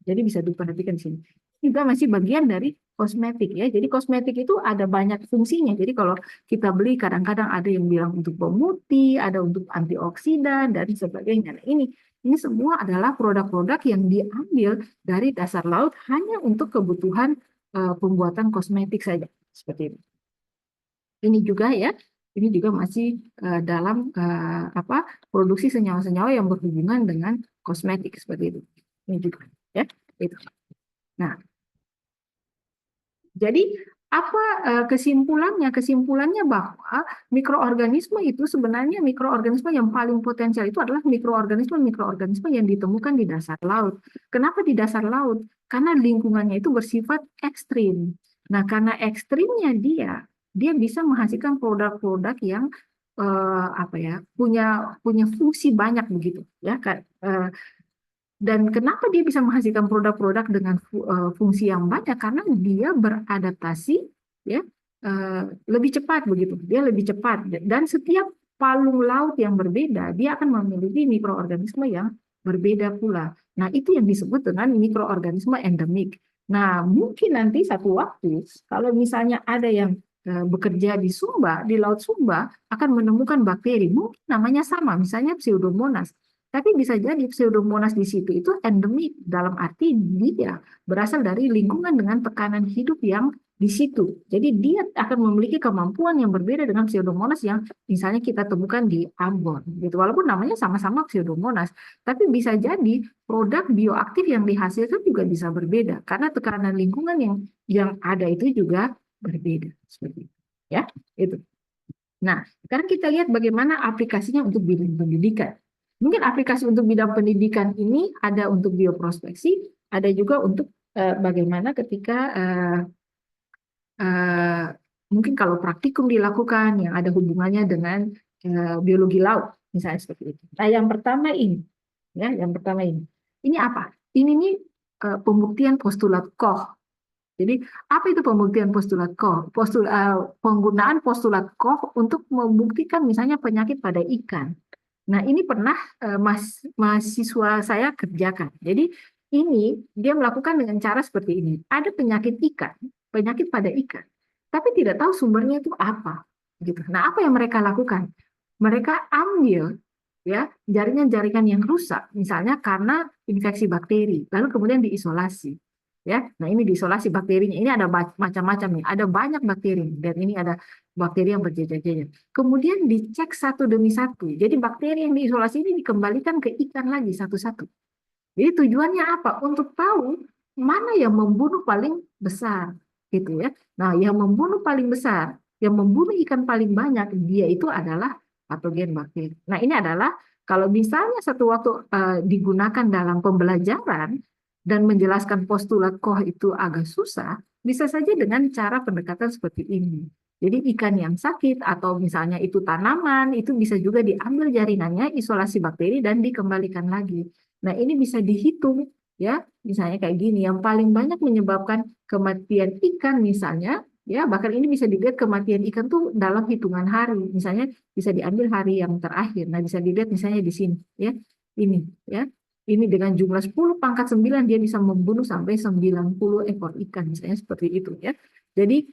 Jadi bisa diperhatikan di sini. Juga masih bagian dari kosmetik ya. Jadi kosmetik itu ada banyak fungsinya. Jadi kalau kita beli kadang-kadang ada yang bilang untuk pemutih, ada untuk antioksidan dan sebagainya. Nah, ini semua adalah produk-produk yang diambil dari dasar laut hanya untuk kebutuhan pembuatan kosmetik saja seperti itu. Ini juga ya, ini juga masih dalam produksi senyawa-senyawa yang berhubungan dengan kosmetik seperti itu. Ini juga ya, itu. Nah, jadi apa kesimpulannya? Kesimpulannya bahwa mikroorganisme itu sebenarnya mikroorganisme yang paling potensial itu adalah mikroorganisme yang ditemukan di dasar laut. Kenapa di dasar laut? Karena lingkungannya itu bersifat ekstrim. Nah, karena ekstrimnya dia bisa menghasilkan produk-produk yang punya fungsi banyak begitu ya kan. Dan kenapa dia bisa menghasilkan produk-produk dengan fungsi yang banyak? Karena dia beradaptasi ya lebih cepat begitu. Dia lebih cepat dan setiap palung laut yang berbeda, dia akan memiliki mikroorganisme yang berbeda pula. Nah, itu yang disebut dengan mikroorganisme endemik. Nah, mungkin nanti satu waktu kalau misalnya ada yang bekerja di Sumba, di Laut Sumba akan menemukan bakteri, mungkin namanya sama, misalnya Pseudomonas. Tapi bisa jadi Pseudomonas di situ itu endemik dalam arti dia berasal dari lingkungan dengan tekanan hidup yang di situ. Jadi dia akan memiliki kemampuan yang berbeda dengan Pseudomonas yang misalnya kita temukan di Ambon. Gitu. Walaupun namanya sama-sama Pseudomonas, tapi bisa jadi produk bioaktif yang dihasilkan juga bisa berbeda karena tekanan lingkungan yang ada itu juga berbeda. Seperti itu. Ya, itu. Nah, sekarang kita lihat bagaimana aplikasinya untuk bidang pendidikan. Mungkin aplikasi untuk bidang pendidikan ini ada untuk bioprospeksi, ada juga untuk bagaimana ketika mungkin kalau praktikum dilakukan yang ada hubungannya dengan biologi laut, misalnya seperti itu. Nah, yang pertama ini, ya, yang pertama ini apa? Ini nih pembuktian postulat Koch. Jadi, apa itu pembuktian postulat Koch? Penggunaan postulat Koch untuk membuktikan misalnya penyakit pada ikan. Nah, ini pernah mahasiswa saya kerjakan. Jadi, ini dia melakukan dengan cara seperti ini. Ada penyakit ikan, penyakit pada ikan, tapi tidak tahu sumbernya itu apa. Gitu. Nah, apa yang mereka lakukan? Mereka ambil ya jaringan-jaringan yang rusak, misalnya karena infeksi bakteri, lalu kemudian diisolasi. Ya, nah ini diisolasi bakterinya. Ini ada macam-macam nih, ada banyak bakteri dan ini ada bakteri yang berjejer-jejer. Kemudian dicek satu demi satu. Jadi bakteri yang diisolasi ini dikembalikan ke ikan lagi satu-satu. Jadi tujuannya apa? Untuk tahu mana yang membunuh paling besar, gitu ya. Nah, yang membunuh paling besar, yang membunuh ikan paling banyak, dia itu adalah patogen bakteri. Nah, ini adalah kalau misalnya satu waktu digunakan dalam pembelajaran dan menjelaskan postulat Koch itu agak susah, bisa saja dengan cara pendekatan seperti ini. Jadi ikan yang sakit atau misalnya itu tanaman, itu bisa juga diambil jaringannya, isolasi bakteri, dan dikembalikan lagi. Nah, ini bisa dihitung ya, misalnya kayak gini, yang paling banyak menyebabkan kematian ikan misalnya, ya bahkan ini bisa dilihat kematian ikan tuh dalam hitungan hari, misalnya bisa diambil hari yang terakhir. Nah, bisa dilihat misalnya di sini, ya, ini, ya, ini dengan jumlah 10 pangkat 9 dia bisa membunuh sampai 90 ekor ikan, misalnya seperti itu, ya. Jadi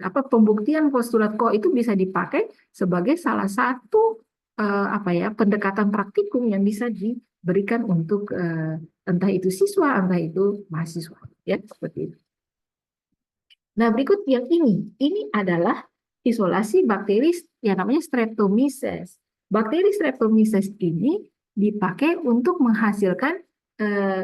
apa pembuktian postulat Koch itu bisa dipakai sebagai salah satu apa ya pendekatan praktikum yang bisa diberikan untuk entah itu siswa, entah itu mahasiswa, ya seperti itu. Nah, berikut yang ini adalah isolasi bakteri yang namanya Streptomyces. Bakteri Streptomyces ini dipakai untuk menghasilkan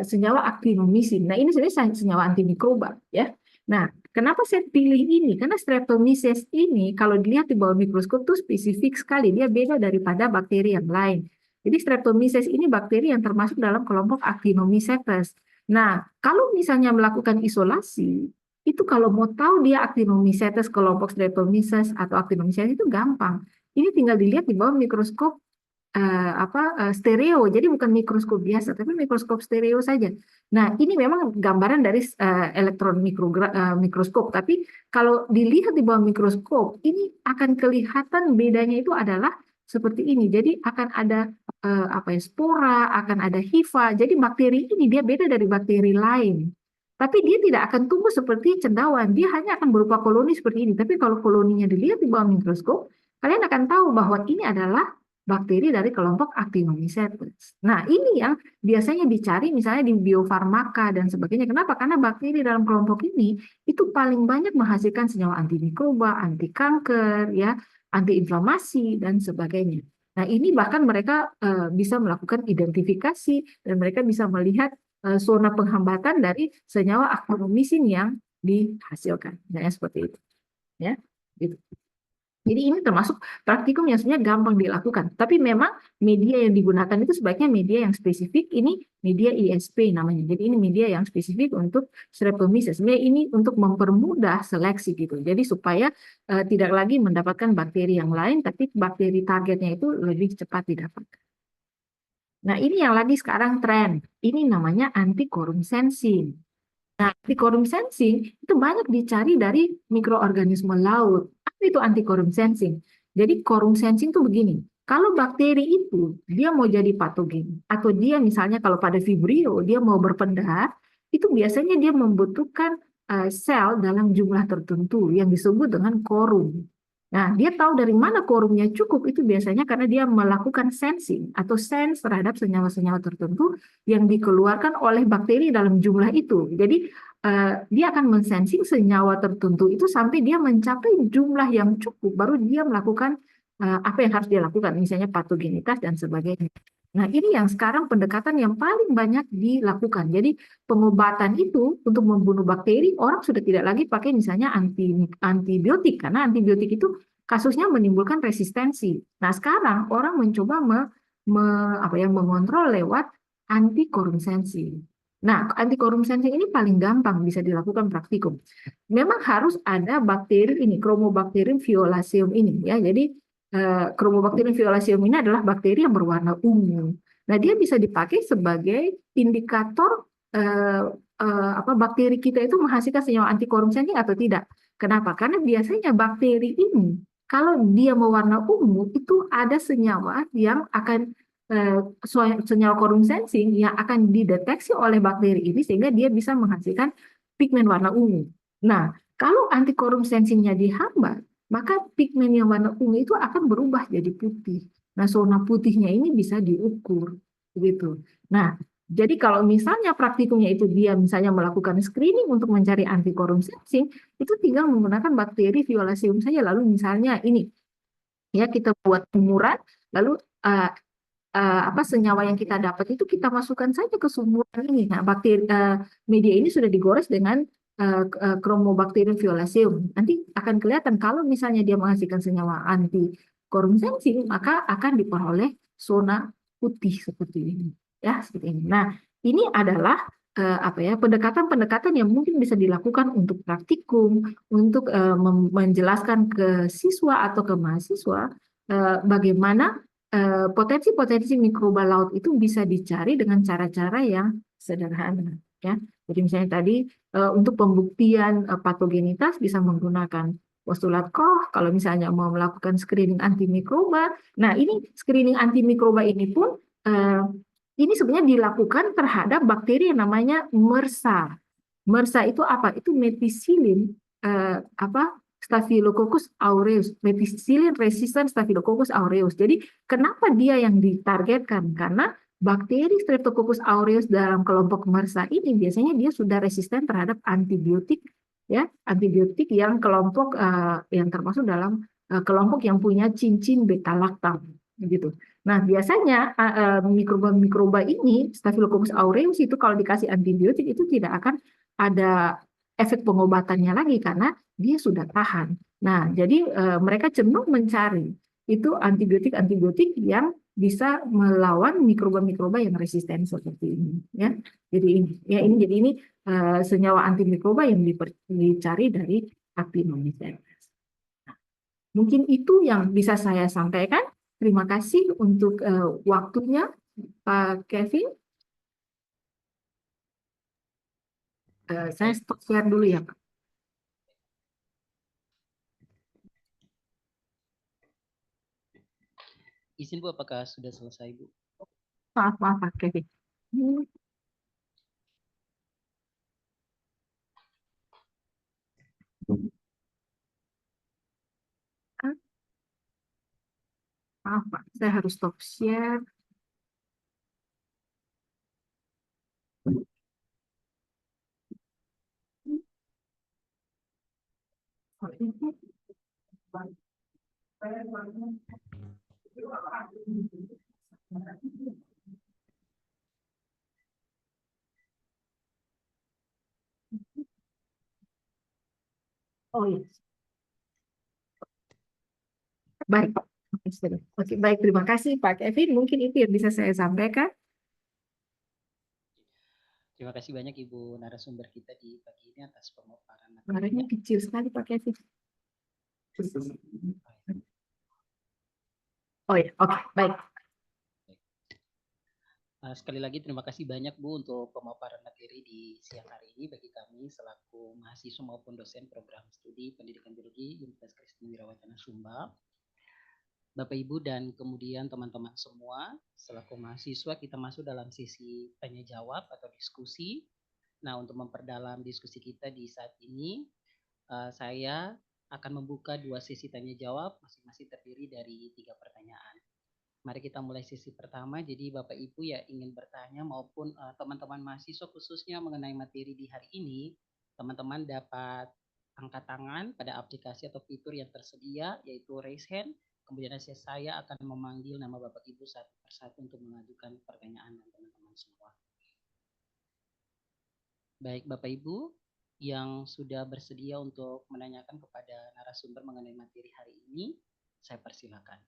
senyawa actinomycin. Nah, ini sebenarnya senyawa antimikroba, ya. Nah, kenapa saya pilih ini? Karena Streptomyces ini kalau dilihat di bawah mikroskop itu spesifik sekali, dia beda daripada bakteri yang lain. Jadi Streptomyces ini bakteri yang termasuk dalam kelompok Actinomycetes. Nah, kalau misalnya melakukan isolasi, itu kalau mau tahu dia Actinomycetes, kelompok Streptomyces atau Actinomycetes itu gampang. Ini tinggal dilihat di bawah mikroskop stereo. Jadi bukan mikroskop biasa, tapi mikroskop stereo saja. Nah, ini memang gambaran dari elektron mikroskop. Tapi kalau dilihat di bawah mikroskop, ini akan kelihatan bedanya itu adalah seperti ini. Jadi akan ada spora, akan ada hifa. Jadi bakteri ini dia beda dari bakteri lain. Tapi dia tidak akan tumbuh seperti cendawan. Dia hanya akan berupa koloni seperti ini. Tapi kalau koloninya dilihat di bawah mikroskop, kalian akan tahu bahwa ini adalah bakteri dari kelompok Actinomycetes. Nah, ini yang biasanya dicari misalnya di biofarmaka dan sebagainya. Kenapa? Karena bakteri dalam kelompok ini itu paling banyak menghasilkan senyawa antimikroba, anti kanker, ya, antiinflamasi dan sebagainya. Nah, ini bahkan mereka bisa melakukan identifikasi dan mereka bisa melihat zona penghambatan dari senyawa actinomycin yang dihasilkan. Misalnya seperti itu. Ya, gitu. Jadi ini termasuk praktikum yang sebenarnya gampang dilakukan. Tapi memang media yang digunakan itu sebaiknya media yang spesifik. Ini media ISP namanya. Jadi ini media yang spesifik untuk Streptomyces. Sebenarnya ini untuk mempermudah seleksi gitu. Jadi supaya tidak lagi mendapatkan bakteri yang lain, tapi bakteri targetnya itu lebih cepat didapatkan. Nah, ini yang lagi sekarang tren. Ini namanya anti-quorum sensing. Nah, anti-quorum sensing itu banyak dicari dari mikroorganisme laut. Apa itu anti-quorum sensing? Jadi quorum sensing itu begini. Kalau bakteri itu dia mau jadi patogen atau dia misalnya kalau pada Vibrio dia mau berpendar, itu biasanya dia membutuhkan sel dalam jumlah tertentu yang disebut dengan quorum. Nah, dia tahu dari mana quorumnya cukup itu biasanya karena dia melakukan sensing atau sense terhadap senyawa-senyawa tertentu yang dikeluarkan oleh bakteri dalam jumlah itu. Jadi dia akan mensensing senyawa tertentu itu sampai dia mencapai jumlah yang cukup, baru dia melakukan apa yang harus dia lakukan, misalnya patogenitas dan sebagainya. Nah, ini yang sekarang pendekatan yang paling banyak dilakukan. Jadi pengobatan itu untuk membunuh bakteri, orang sudah tidak lagi pakai misalnya antibiotik, karena antibiotik itu kasusnya menimbulkan resistensi. Nah, sekarang orang mencoba mengontrol lewat anti-quorum sensing. Nah, anti-quorum sensing ini paling gampang bisa dilakukan praktikum. Memang harus ada bakteri ini, Chromobacterium violaceum ini ya. Jadi Chromobacterium violaceum ini adalah bakteri yang berwarna ungu. Nah, dia bisa dipakai sebagai indikator bakteri kita itu menghasilkan senyawa anti-quorum sensing atau tidak. Kenapa? Karena biasanya bakteri ini kalau dia mewarna ungu itu ada senyawa yang akan eh, senyawa quorum sensing yang akan dideteksi oleh bakteri ini sehingga dia bisa menghasilkan pigmen warna ungu. Nah, kalau anti quorum sensingnya dihambat, maka pigmen yang warna ungu itu akan berubah jadi putih. Nah, zona putihnya ini bisa diukur, begitu. Nah, jadi kalau misalnya praktikumnya itu dia misalnya melakukan screening untuk mencari anti quorum sensing, itu tinggal menggunakan bakteri violaceum saja. Lalu misalnya ini, ya kita buat umuran, lalu uh, senyawa yang kita dapat itu kita masukkan saja ke sumuran ini. Nah, media ini sudah digores dengan Chromobacterium violaceum. Nanti akan kelihatan kalau misalnya dia menghasilkan senyawa anti quorum sensing, maka akan diperoleh zona putih seperti ini. Ya, seperti ini. Nah, ini adalah pendekatan-pendekatan yang mungkin bisa dilakukan untuk praktikum, untuk menjelaskan ke siswa atau ke mahasiswa bagaimana potensi-potensi mikroba laut itu bisa dicari dengan cara-cara yang sederhana, ya. Jadi misalnya tadi untuk pembuktian patogenitas bisa menggunakan postulat Koch. Kalau misalnya mau melakukan screening antimikroba, nah ini screening antimikroba ini pun eh, ini sebenarnya dilakukan terhadap bakteri yang namanya MRSA. MRSA itu apa? Itu methicillin Staphylococcus aureus, methicillin resistant Staphylococcus aureus. Jadi kenapa dia yang ditargetkan? Karena bakteri Streptococcus aureus dalam kelompok MRSA ini biasanya dia sudah resisten terhadap antibiotik, ya, antibiotik yang kelompok yang termasuk dalam kelompok yang punya cincin beta laktam, gitu. Nah, biasanya mikroba-mikroba ini Staphylococcus aureus itu kalau dikasih antibiotik itu tidak akan ada efek pengobatannya lagi karena dia sudah tahan. Nah, jadi mereka cenderung mencari itu antibiotik-antibiotik yang bisa melawan mikroba-mikroba yang resisten seperti ini, ya. Jadi ini senyawa antimikroba yang dicari dari Actinomycetes. Mungkin itu yang bisa saya sampaikan. Terima kasih untuk waktunya, Pak Kevin. Saya Baik, stop share dulu ya, Pak. izin Bu, apakah sudah selesai Bu? Maaf, maaf, Pak Kevin. Ah, maaf, Pak. Saya harus stop share. Oh iya, baik. Oke, sudah. Oke, baik. Terima kasih Pak Kevin. Mungkin itu yang bisa saya sampaikan. Terima kasih banyak Ibu narasumber kita di pagi ini atas pemaparan Suaranya materinya. kecil sekali Pak Kevin. Oh ya, oke, baik. Sekali lagi terima kasih banyak Bu untuk pemaparan materi di siang hari ini bagi kami selaku mahasiswa maupun dosen program studi pendidikan biologi Universitas Kristen Wirawacana Sumba. Bapak Ibu dan kemudian teman-teman semua, selaku mahasiswa kita masuk dalam sesi tanya jawab atau diskusi. Nah, untuk memperdalam diskusi kita di saat ini, saya akan membuka 2 sesi tanya jawab, masing-masing terdiri dari 3 pertanyaan. Mari kita mulai sesi pertama. Jadi Bapak Ibu ya ingin bertanya maupun teman-teman mahasiswa khususnya mengenai materi di hari ini, teman-teman dapat angkat tangan pada aplikasi atau fitur yang tersedia yaitu raise hand. Kemudian saya akan memanggil nama Bapak Ibu satu persatu untuk mengajukan pertanyaan dan teman-teman semua. Baik Bapak Ibu yang sudah bersedia untuk menanyakan kepada narasumber mengenai materi hari ini, saya persilakan.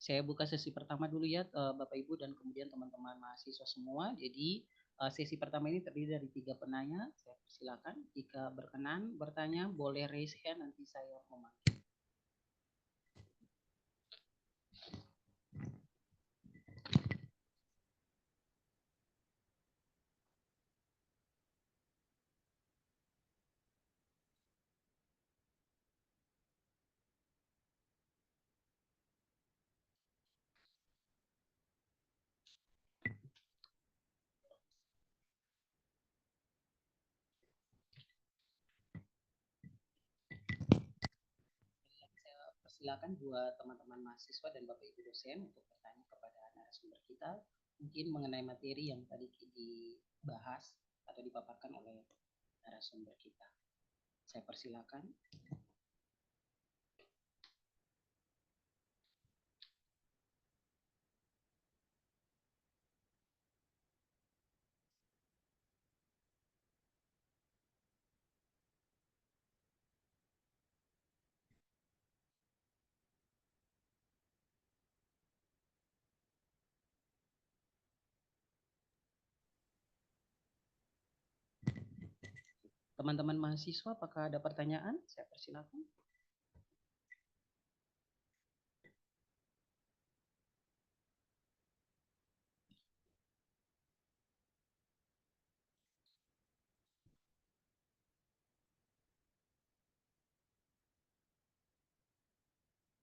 Saya buka sesi pertama dulu ya, Bapak Ibu dan kemudian teman-teman mahasiswa semua. Jadi sesi pertama ini terdiri dari 3 penanya. Saya persilakan jika berkenan bertanya boleh raise hand, nanti saya memanggil. Saya persilakan buat teman-teman mahasiswa dan Bapak Ibu dosen untuk bertanya kepada narasumber kita mungkin mengenai materi yang tadi dibahas atau dipaparkan oleh narasumber kita. Saya persilakan. Teman-teman mahasiswa, apakah ada pertanyaan? Saya persilakan.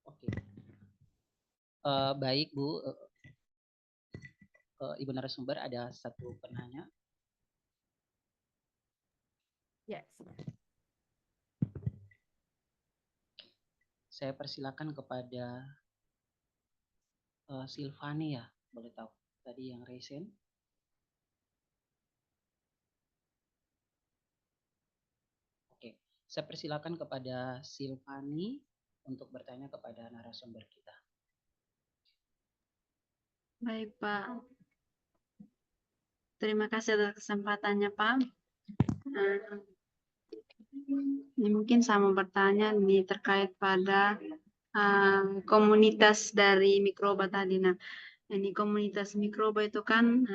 Oke. Baik Bu, Ibu narasumber ada satu penanya. Yes. Saya persilakan kepada Silvani ya, boleh tahu tadi yang raise. Oke, saya persilakan kepada Silvani untuk bertanya kepada narasumber kita. Baik, Pak. Terima kasih atas kesempatannya, Pak. Ini mungkin saya mau bertanya nih terkait pada komunitas dari mikroba tadi. Nah, ini komunitas mikroba itu kan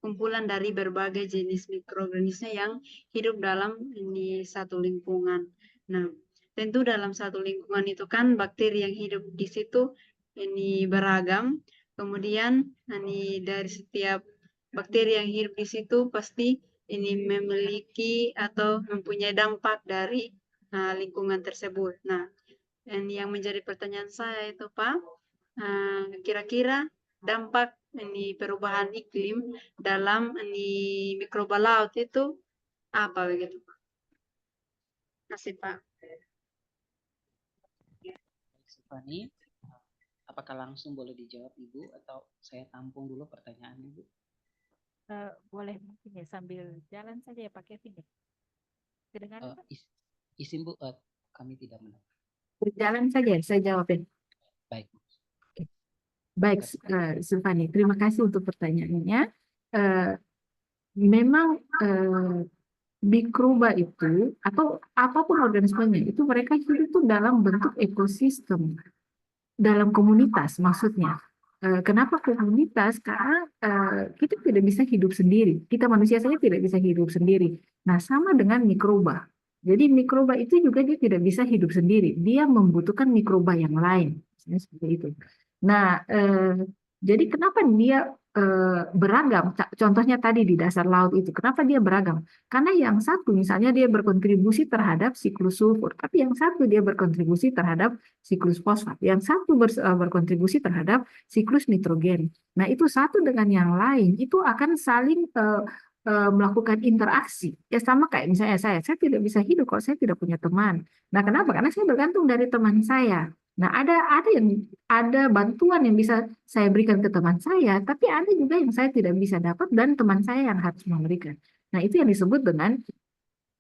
kumpulan dari berbagai jenis mikroorganisme yang hidup dalam ini satu lingkungan. Nah, tentu dalam satu lingkungan itu kan bakteri yang hidup di situ ini beragam. Kemudian ini dari setiap bakteri yang hidup di situ pasti ini memiliki atau mempunyai dampak dari lingkungan tersebut. Nah, ini yang menjadi pertanyaan saya itu, Pak, kira-kira dampak ini perubahan iklim dalam ini mikroba laut itu apa begitu, Pak? Terima kasih, Pak. Silvani, apakah langsung boleh dijawab Ibu atau saya tampung dulu pertanyaan Ibu? Boleh mungkin ya sambil jalan saja ya Pak Kevin ya. Kedengaran Pak? Izin Bu, kami tidak mendengar. Berjalan saja saya jawabin. Baik. Baik, Silvani, terima kasih untuk pertanyaannya. Memang mikroba itu atau apapun organismenya itu mereka hidup itu dalam bentuk ekosistem, dalam komunitas maksudnya. Kenapa komunitas? Karena kita tidak bisa hidup sendiri. Kita manusia saja tidak bisa hidup sendiri. Nah, sama dengan mikroba. Jadi mikroba itu juga dia tidak bisa hidup sendiri. Dia membutuhkan mikroba yang lain. Misalnya seperti itu. Nah, jadi kenapa dia beragam? Contohnya tadi di dasar laut itu. Kenapa dia beragam? Karena yang satu misalnya dia berkontribusi terhadap siklus sulfur, tapi yang satu dia berkontribusi terhadap siklus fosfat, yang satu berkontribusi terhadap siklus nitrogen. Nah, itu satu dengan yang lain itu akan saling melakukan interaksi. Ya sama kayak misalnya saya tidak bisa hidup kalau saya tidak punya teman. Nah, kenapa? Karena saya bergantung dari teman saya. Nah, ada bantuan yang bisa saya berikan ke teman saya, tapi ada juga yang saya tidak bisa dapat dan teman saya yang harus memberikan. Nah, itu yang disebut dengan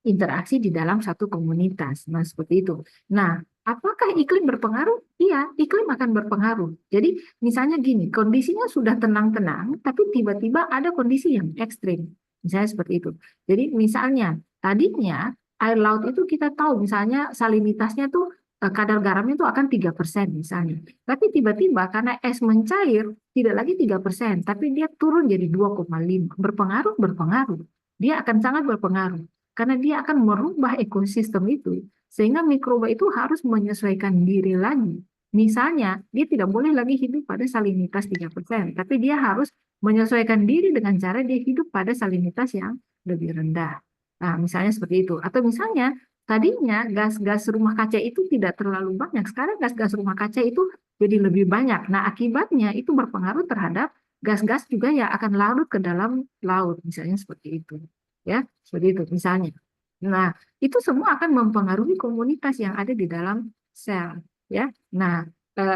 interaksi di dalam satu komunitas. Nah, seperti itu. Nah, apakah iklim berpengaruh? Iya, iklim akan berpengaruh. Jadi, misalnya gini, kondisinya sudah tenang-tenang, tapi tiba-tiba ada kondisi yang ekstrim. Misalnya seperti itu. Jadi, misalnya, tadinya air laut itu kita tahu, misalnya salinitasnya tuh kadar garamnya itu akan 3% misalnya. Tapi tiba-tiba karena es mencair, tidak lagi 3%, tapi dia turun jadi 2,5. Berpengaruh, berpengaruh. Dia akan sangat berpengaruh. Karena dia akan merubah ekosistem itu. Sehingga mikroba itu harus menyesuaikan diri lagi. Misalnya, dia tidak boleh lagi hidup pada salinitas 3%, tapi dia harus menyesuaikan diri dengan cara dia hidup pada salinitas yang lebih rendah. Nah, misalnya seperti itu. Atau misalnya, tadinya gas-gas rumah kaca itu tidak terlalu banyak. Sekarang gas-gas rumah kaca itu jadi lebih banyak. Nah, akibatnya itu berpengaruh terhadap gas-gas juga yang akan larut ke dalam laut. Misalnya seperti itu. Ya, seperti itu misalnya. Nah, itu semua akan mempengaruhi komunitas yang ada di dalam sel. Ya, nah,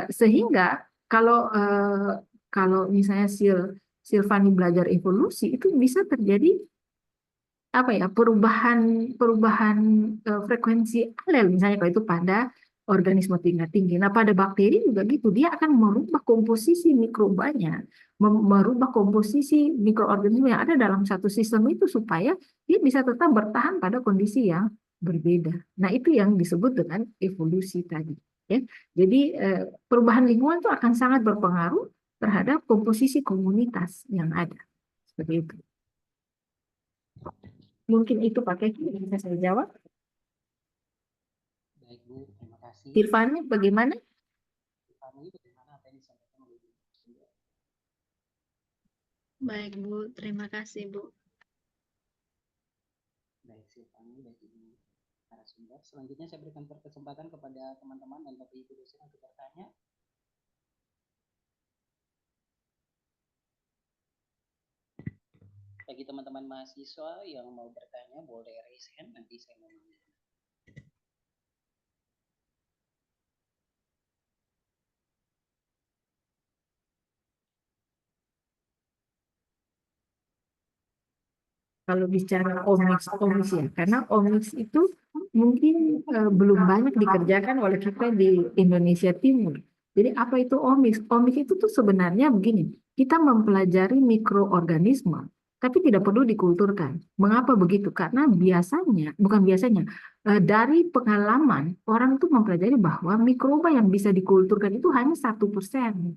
sehingga kalau misalnya Silvani belajar evolusi itu bisa terjadi apa ya perubahan perubahan frekuensi alel misalnya kalau itu pada organisme tingkat tinggi. Nah pada bakteri juga gitu dia akan merubah komposisi mikrobanya, merubah komposisi mikroorganisme yang ada dalam satu sistem itu supaya dia bisa tetap bertahan pada kondisi yang berbeda. Nah itu yang disebut dengan evolusi tadi. Ya, jadi perubahan lingkungan itu akan sangat berpengaruh terhadap komposisi komunitas yang ada. Seperti itu. Mungkin itu pakai yang bisa saya jawab. Baik Bu, terima kasih. Tirfani, bagaimana? Tirfani, bagaimana apa yang disampaikan oleh Bu? Baik Bu, terima kasih Bu. Baik, Tirfani, baik Ibu narasumber. Selanjutnya saya berikan kesempatan kepada teman-teman dan Bapak Ibu dosen untuk bertanya. Bagi teman-teman mahasiswa yang mau bertanya, boleh raise hand, nanti saya mau nanya. Kalau bicara omics ya, karena omics itu mungkin belum banyak dikerjakan oleh kita di Indonesia Timur. Jadi apa itu omics? Omics itu tuh sebenarnya begini, kita mempelajari mikroorganisme, tapi tidak perlu dikulturkan. Mengapa begitu? Karena biasanya, bukan biasanya, dari pengalaman orang tuh mempelajari bahwa mikroba yang bisa dikulturkan itu hanya 1%. 90%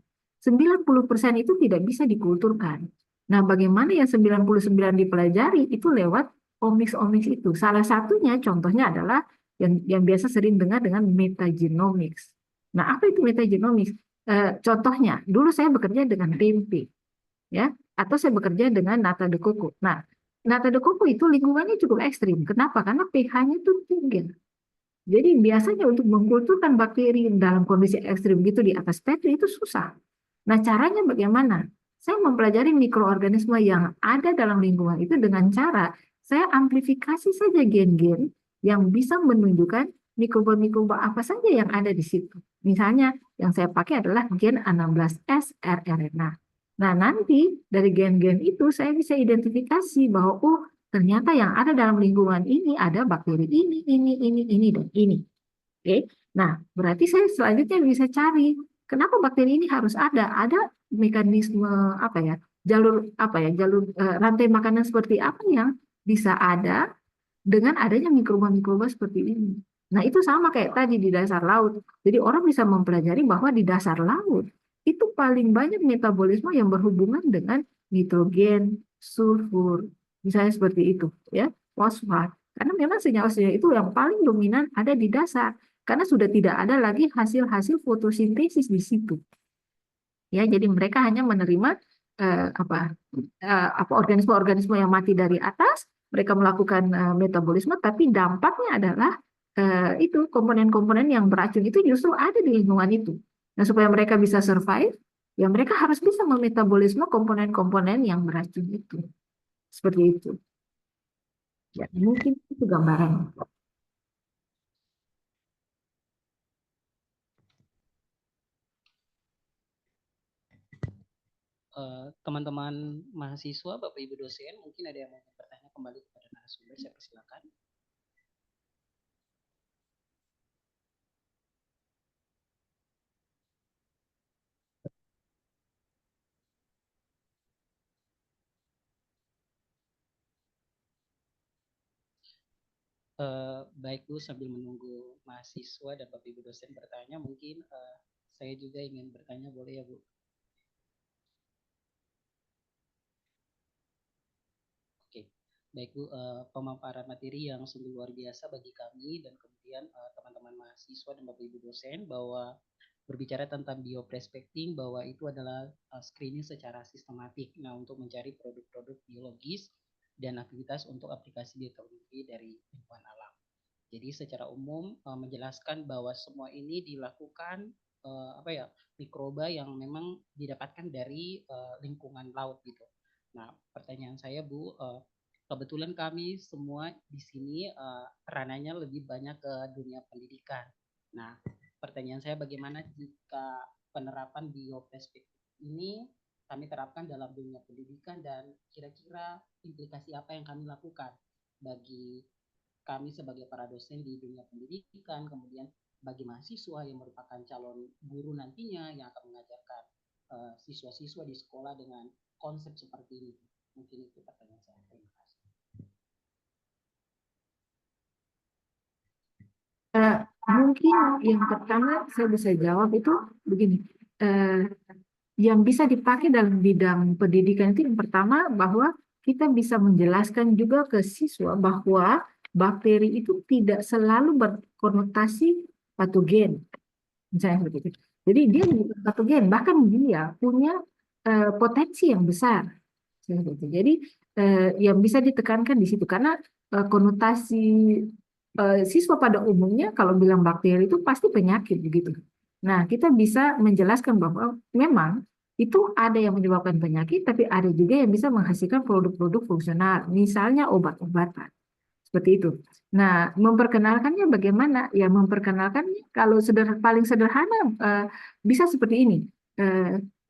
itu tidak bisa dikulturkan. Nah, bagaimana yang 99 dipelajari itu lewat omics-omics itu. Salah satunya contohnya adalah yang biasa sering dengar dengan metagenomics. Nah, apa itu metagenomics? Contohnya, dulu saya bekerja dengan tempe, ya, atau saya bekerja dengan nata de coco. Nah, nata de coco itu lingkungannya cukup ekstrim. Kenapa? Karena pH-nya itu 3. Jadi biasanya untuk mengkulturkan bakteri dalam kondisi ekstrim gitu di atas petri itu susah. Nah, caranya bagaimana? Saya mempelajari mikroorganisme yang ada dalam lingkungan itu dengan cara saya amplifikasi saja gen-gen yang bisa menunjukkan mikroba-mikroba apa saja yang ada di situ. Misalnya yang saya pakai adalah gen 16S rRNA. Nah, nanti dari gen-gen itu saya bisa identifikasi bahwa oh ternyata yang ada dalam lingkungan ini ada bakteri ini, dan ini. Oke, nah berarti saya selanjutnya bisa cari kenapa bakteri ini harus ada. Ada mekanisme apa ya, jalur rantai makanan seperti apa yang bisa ada dengan adanya mikroba-mikroba seperti ini. Nah itu sama kayak tadi di dasar laut. Jadi orang bisa mempelajari bahwa di dasar laut itu paling banyak metabolisme yang berhubungan dengan nitrogen, sulfur, misalnya seperti itu, ya, fosfat. Karena memang senyawa-senyawa itu yang paling dominan ada di dasar, karena sudah tidak ada lagi hasil-hasil fotosintesis di situ. Ya, jadi mereka hanya menerima organisme-organisme yang mati dari atas, mereka melakukan metabolisme, tapi dampaknya adalah itu komponen-komponen yang beracun itu justru ada di lingkungan itu. Nah, supaya mereka bisa survive, ya mereka harus bisa memetabolisme komponen-komponen yang beracun itu. Seperti itu. Ya, mungkin itu gambaran. Teman-teman mahasiswa, Bapak Ibu dosen, mungkin ada yang mau bertanya kembali kepada narasumber, saya persilakan. Baik Bu, sambil menunggu mahasiswa dan Bapak Ibu dosen bertanya, mungkin saya juga ingin bertanya, boleh ya Bu? Oke, baik Bu, pemaparan materi yang sungguh luar biasa bagi kami dan kemudian teman-teman mahasiswa dan Bapak Ibu dosen, bahwa berbicara tentang bioprospecting, bahwa itu adalah screening secara sistematik. Nah, untuk mencari produk-produk biologis dan aktivitas untuk aplikasi bioteknologi dari lingkungan alam. Jadi secara umum menjelaskan bahwa semua ini dilakukan mikroba yang memang didapatkan dari lingkungan laut gitu. Nah, pertanyaan saya Bu, kebetulan kami semua di sini ranahnya lebih banyak ke dunia pendidikan. Nah, pertanyaan saya, bagaimana jika penerapan bioperspektif ini kami terapkan dalam dunia pendidikan, dan kira-kira implikasi apa yang kami lakukan bagi kami sebagai para dosen di dunia pendidikan, kemudian bagi mahasiswa yang merupakan calon guru nantinya yang akan mengajarkan siswa-siswa di sekolah dengan konsep seperti ini. Mungkin itu pertanyaan saya. Terima kasih. Mungkin yang pertama saya bisa jawab itu begini. Yang bisa dipakai dalam bidang pendidikan itu yang pertama bahwa kita bisa menjelaskan juga ke siswa bahwa bakteri itu tidak selalu berkonotasi patogen, misalnya begitu. Jadi dia bukan patogen, bahkan dia punya potensi yang besar. Jadi yang bisa ditekankan di situ karena konotasi siswa pada umumnya kalau bilang bakteri itu pasti penyakit begitu. Nah, kita bisa menjelaskan bahwa memang itu ada yang menyebabkan penyakit, tapi ada juga yang bisa menghasilkan produk-produk fungsional, misalnya obat-obatan. Seperti itu. Nah, memperkenalkannya bagaimana? Ya, memperkenalkannya kalau paling sederhana bisa seperti ini.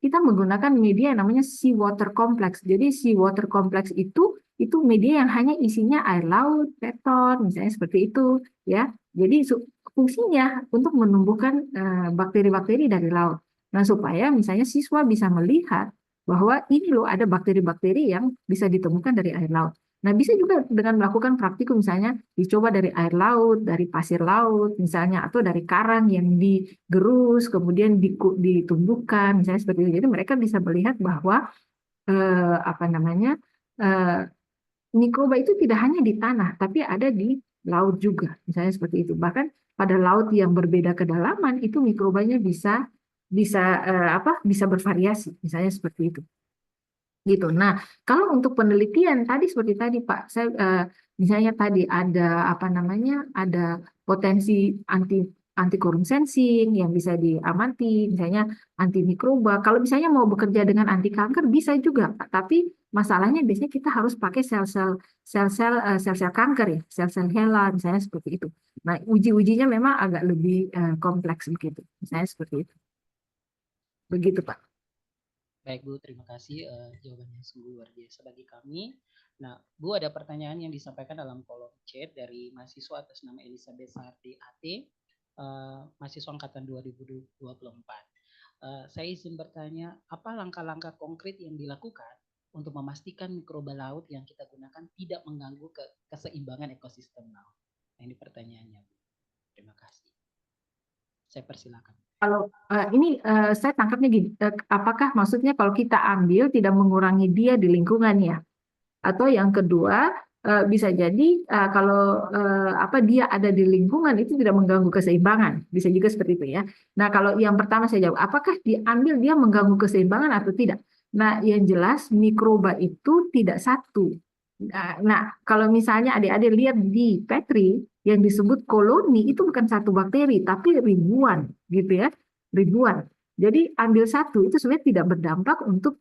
Kita menggunakan media yang namanya seawater complex. Jadi seawater complex itu media yang hanya isinya air laut, peton, misalnya seperti itu, ya. Jadi fungsinya untuk menumbuhkan bakteri-bakteri dari laut. Nah, supaya misalnya siswa bisa melihat bahwa ini loh ada bakteri-bakteri yang bisa ditemukan dari air laut. Nah, bisa juga dengan melakukan praktikum, misalnya dicoba dari air laut, dari pasir laut, misalnya, atau dari karang yang digerus, kemudian ditumbuhkan, misalnya seperti itu. Jadi mereka bisa melihat bahwa eh, mikroba itu tidak hanya di tanah, tapi ada di laut juga, misalnya seperti itu. Bahkan pada laut yang berbeda kedalaman itu mikrobanya bisa bisa bisa bervariasi, misalnya seperti itu gitu. Nah, kalau untuk penelitian tadi seperti tadi Pak, saya misalnya tadi ada ada potensi anti anti-quorum sensing yang bisa diamati, misalnya antimikroba. Kalau misalnya mau bekerja dengan anti kanker bisa juga, Pak. Tapi masalahnya biasanya kita harus pakai sel-sel kanker ya, sel-sel HeLa misalnya seperti itu. Nah, uji-ujinya memang agak lebih kompleks begitu, misalnya seperti itu. Begitu, Pak. Baik Bu, terima kasih jawabannya sungguh luar biasa bagi kami. Nah, Bu, ada pertanyaan yang disampaikan dalam kolom chat dari mahasiswa atas nama Elizabeth Sardi AT, mahasiswa angkatan 2024. Saya izin bertanya, apa langkah-langkah konkret yang dilakukan untuk memastikan mikroba laut yang kita gunakan tidak mengganggu keseimbangan ekosistem laut? Nah, ini pertanyaannya, Bu. Terima kasih. Saya persilakan. Kalau ini saya tangkapnya gini, apakah maksudnya kalau kita ambil tidak mengurangi dia di lingkungannya? Atau yang kedua, bisa jadi kalau dia ada di lingkungan itu tidak mengganggu keseimbangan, bisa juga seperti itu ya. Nah, kalau yang pertama saya jawab, apakah diambil dia mengganggu keseimbangan atau tidak? Nah, yang jelas mikroba itu tidak satu. Nah, kalau misalnya adik-adik lihat di Petri yang disebut koloni itu bukan satu bakteri, tapi ribuan, gitu ya, ribuan. Jadi ambil satu itu sebenarnya tidak berdampak untuk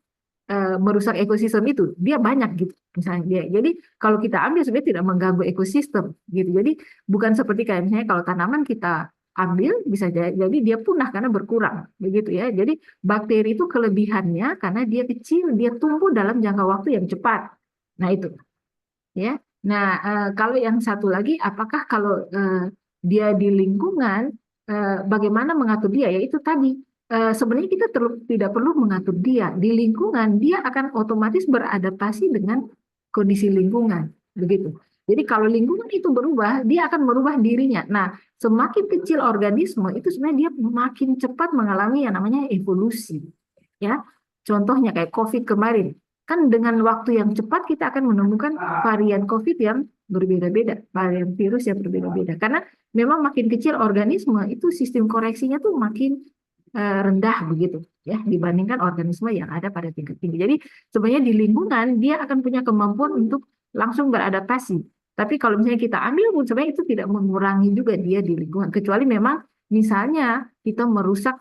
merusak ekosistem itu. Dia banyak gitu, misalnya dia. Jadi kalau kita ambil sebenarnya tidak mengganggu ekosistem, gitu. Jadi bukan seperti kayak misalnya kalau tanaman kita ambil bisa jadi dia punah karena berkurang, begitu ya. Jadi bakteri itu kelebihannya karena dia kecil, dia tumbuh dalam jangka waktu yang cepat. Nah itu ya. Nah, kalau yang satu lagi, apakah kalau dia di lingkungan, bagaimana mengatur dia? Ya itu tadi, sebenarnya kita tidak perlu mengatur dia. Di lingkungan, dia akan otomatis beradaptasi dengan kondisi lingkungan, begitu. Jadi kalau lingkungan itu berubah, dia akan merubah dirinya. Nah, semakin kecil organisme itu sebenarnya dia makin cepat mengalami yang namanya evolusi. Ya, contohnya kayak COVID kemarin, kan dengan waktu yang cepat kita akan menemukan varian COVID yang berbeda-beda, varian virus yang berbeda-beda. Karena memang makin kecil organisme itu sistem koreksinya tuh makin rendah begitu ya dibandingkan organisme yang ada pada tingkat tinggi. Jadi sebenarnya di lingkungan dia akan punya kemampuan untuk langsung beradaptasi. Tapi kalau misalnya kita ambil pun sebenarnya itu tidak mengurangi juga dia di lingkungan. Kecuali memang misalnya kita merusak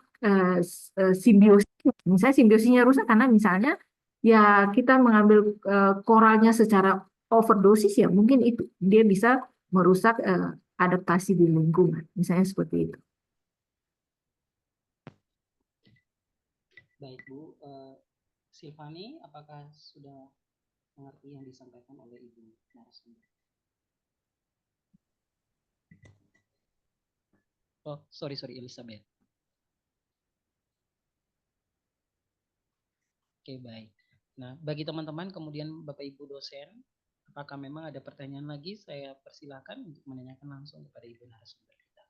simbiosis. Misalnya simbiosisnya rusak karena misalnya ya kita mengambil koralnya secara overdosis ya mungkin itu dia bisa merusak adaptasi di lingkungan. Misalnya seperti itu. Baik Bu, Silvani, apakah sudah mengerti yang disampaikan oleh Ibu narasumber? Oh, sorry Elizabeth. Oke, baik. Nah, bagi teman-teman kemudian Bapak Ibu dosen, apakah memang ada pertanyaan lagi? Saya persilakan untuk menanyakan langsung kepada Ibu narasumber kita.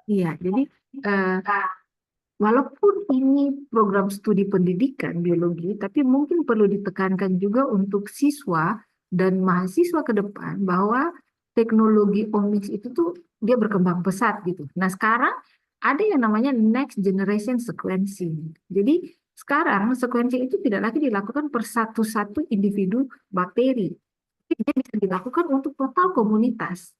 Iya, jadi walaupun ini program studi pendidikan biologi, tapi mungkin perlu ditekankan juga untuk siswa dan mahasiswa ke depan bahwa teknologi omics itu tuh dia berkembang pesat gitu. Nah, sekarang ada yang namanya next generation sequencing. Jadi sekarang sequencing itu tidak lagi dilakukan per satu-satu individu bakteri. Dia bisa dilakukan untuk total komunitas.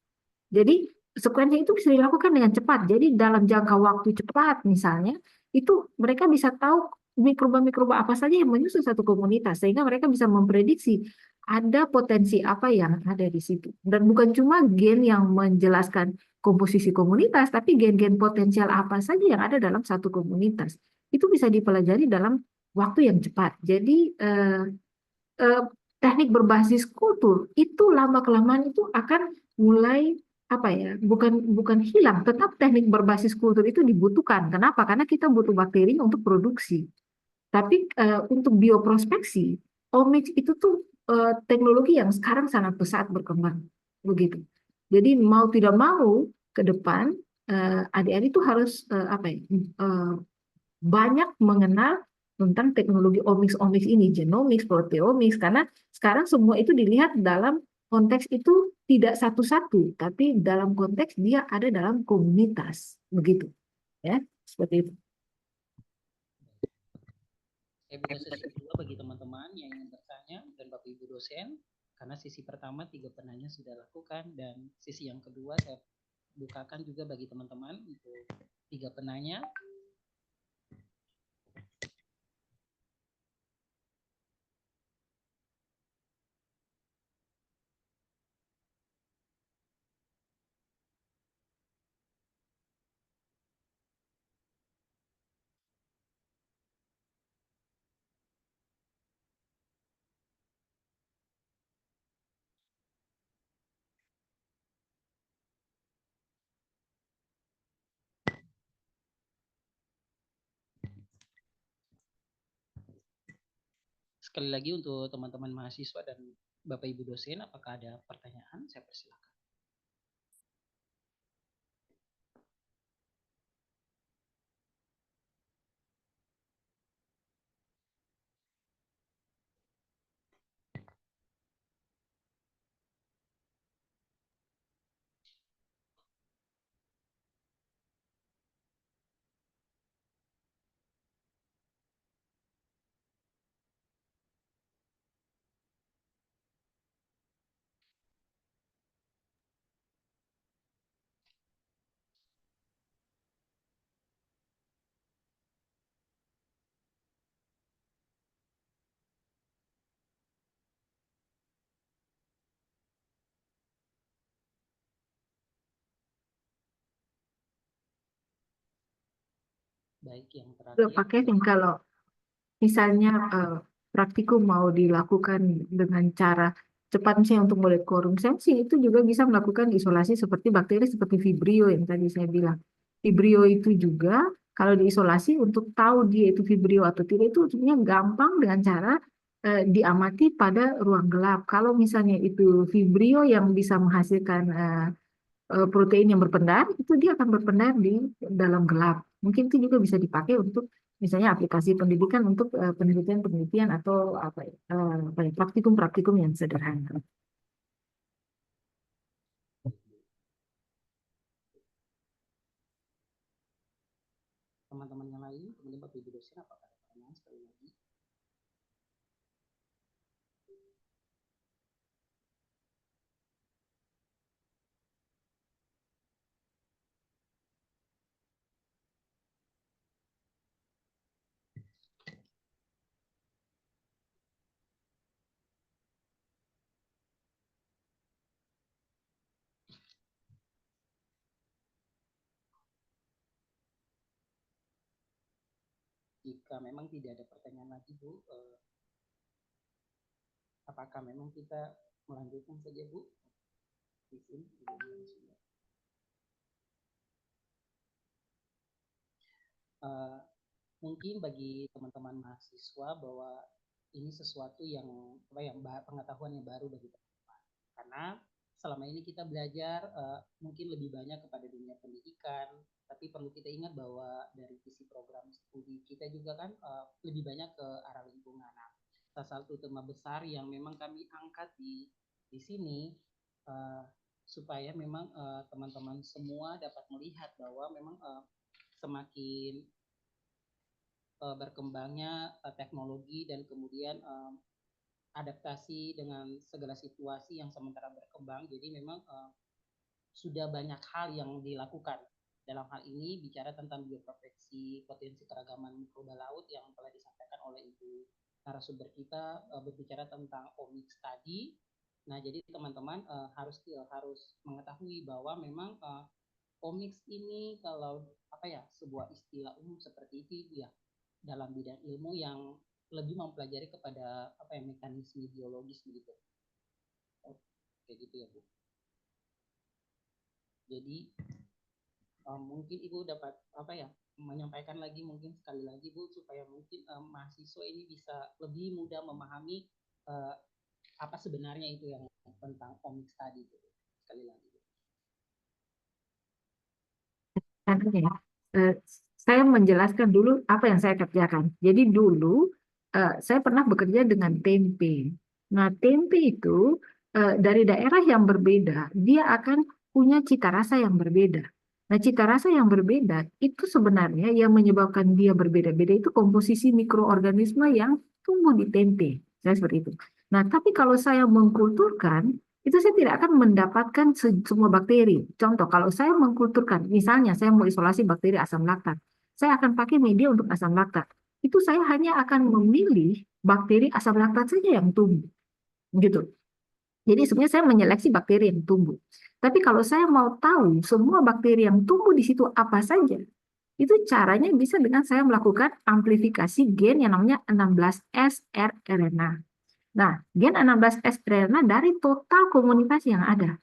Jadi sequencing itu bisa dilakukan dengan cepat. Jadi dalam jangka waktu cepat misalnya, itu mereka bisa tahu mikroba-mikroba apa saja yang menyusun satu komunitas. Sehingga mereka bisa memprediksi ada potensi apa yang ada di situ. Dan bukan cuma gen yang menjelaskan komposisi komunitas, tapi gen-gen potensial apa saja yang ada dalam satu komunitas. Itu bisa dipelajari dalam waktu yang cepat. Jadi eh, teknik berbasis kultur itu lama-kelamaan itu akan mulai apa ya bukan bukan hilang, tetap teknik berbasis kultur itu dibutuhkan. Kenapa? Karena kita butuh bakteri untuk produksi. Tapi untuk bioprospeksi omics itu tuh teknologi yang sekarang sangat pesat berkembang begitu. Jadi mau tidak mau ke depan adik-adik itu harus apa ya banyak mengenal tentang teknologi omics ini, genomics, proteomics, karena sekarang semua itu dilihat dalam konteks itu tidak satu-satu, tapi dalam konteks dia ada dalam komunitas, begitu, ya, seperti itu. Saya buka sesi kedua bagi teman-teman yang ingin bertanya dan Bapak Ibu dosen, karena sesi pertama 3 penanya sudah lakukan dan sesi yang kedua saya bukakan juga bagi teman-teman untuk 3 penanya. Sekali lagi untuk teman-teman mahasiswa dan Bapak Ibu dosen, apakah ada pertanyaan? Saya persilakan. Baik, yang terakhir. Pak Kevin, kalau misalnya praktikum mau dilakukan dengan cara cepat misalnya untuk molekular sensi itu juga bisa melakukan isolasi seperti bakteri seperti Vibrio yang tadi saya bilang. Vibrio itu juga Kalau diisolasi untuk tahu dia itu Vibrio atau tidak itu sebenarnya gampang dengan cara diamati pada ruang gelap. Kalau misalnya itu Vibrio yang bisa menghasilkan protein yang berpendar, itu dia akan berpendar di dalam gelap. Mungkin itu juga bisa dipakai untuk misalnya aplikasi pendidikan untuk penelitian-penelitian atau apa ya, praktikum-praktikum yang sederhana. Teman-teman yang lain, kemudian Bapak Ibu dosen, apakah ada pertanyaan sekali lagi? Jika memang tidak ada pertanyaan lagi, Bu, apakah memang kita melanjutkan saja, Bu? Mungkin bagi teman-teman mahasiswa bahwa ini sesuatu yang pengetahuan yang baru bagi teman-teman, karena selama ini kita belajar mungkin lebih banyak kepada dunia pendidikan, tapi perlu kita ingat bahwa dari visi program studi kita juga kan lebih banyak ke arah lingkungan. Nah, salah satu tema besar yang memang kami angkat di sini supaya memang teman-teman semua dapat melihat bahwa memang semakin berkembangnya teknologi dan kemudian adaptasi dengan segala situasi yang sementara berkembang. Jadi memang sudah banyak hal yang dilakukan. Dalam hal ini bicara tentang bioproteksi potensi keragaman mikroba laut yang telah disampaikan oleh Ibu narasumber kita berbicara tentang omics tadi. Nah, jadi teman-teman harus mengetahui bahwa memang omics ini kalau sebuah istilah umum seperti itu ya dalam bidang ilmu yang lebih mempelajari kepada mekanisme biologis begitu. Kayak gitu ya, Bu. Jadi mungkin Ibu dapat menyampaikan lagi mungkin sekali lagi, Bu, supaya mungkin mahasiswa ini bisa lebih mudah memahami apa sebenarnya itu yang tentang omics tadi, Bu. Sekali lagi, Bu. Saya menjelaskan dulu apa yang saya kerjakan. Jadi dulu saya pernah bekerja dengan tempe. Nah, tempe itu dari daerah yang berbeda, dia akan punya cita rasa yang berbeda. Nah, cita rasa yang berbeda itu sebenarnya yang menyebabkan dia berbeda-beda itu komposisi mikroorganisme yang tumbuh di tempe. Saya seperti itu. Nah, tapi kalau saya mengkulturkan, itu saya tidak akan mendapatkan semua bakteri. Contoh, kalau saya mengkulturkan, misalnya saya mau isolasi bakteri asam laktat, saya akan pakai media untuk asam laktat. Itu saya hanya akan memilih bakteri asam laktat saja yang tumbuh. Gitu. Jadi sebenarnya saya menyeleksi bakteri yang tumbuh. Tapi kalau saya mau tahu semua bakteri yang tumbuh di situ apa saja, itu caranya bisa dengan saya melakukan amplifikasi gen yang namanya 16S rRNA. Nah, gen 16S rRNA dari total komunitas yang ada.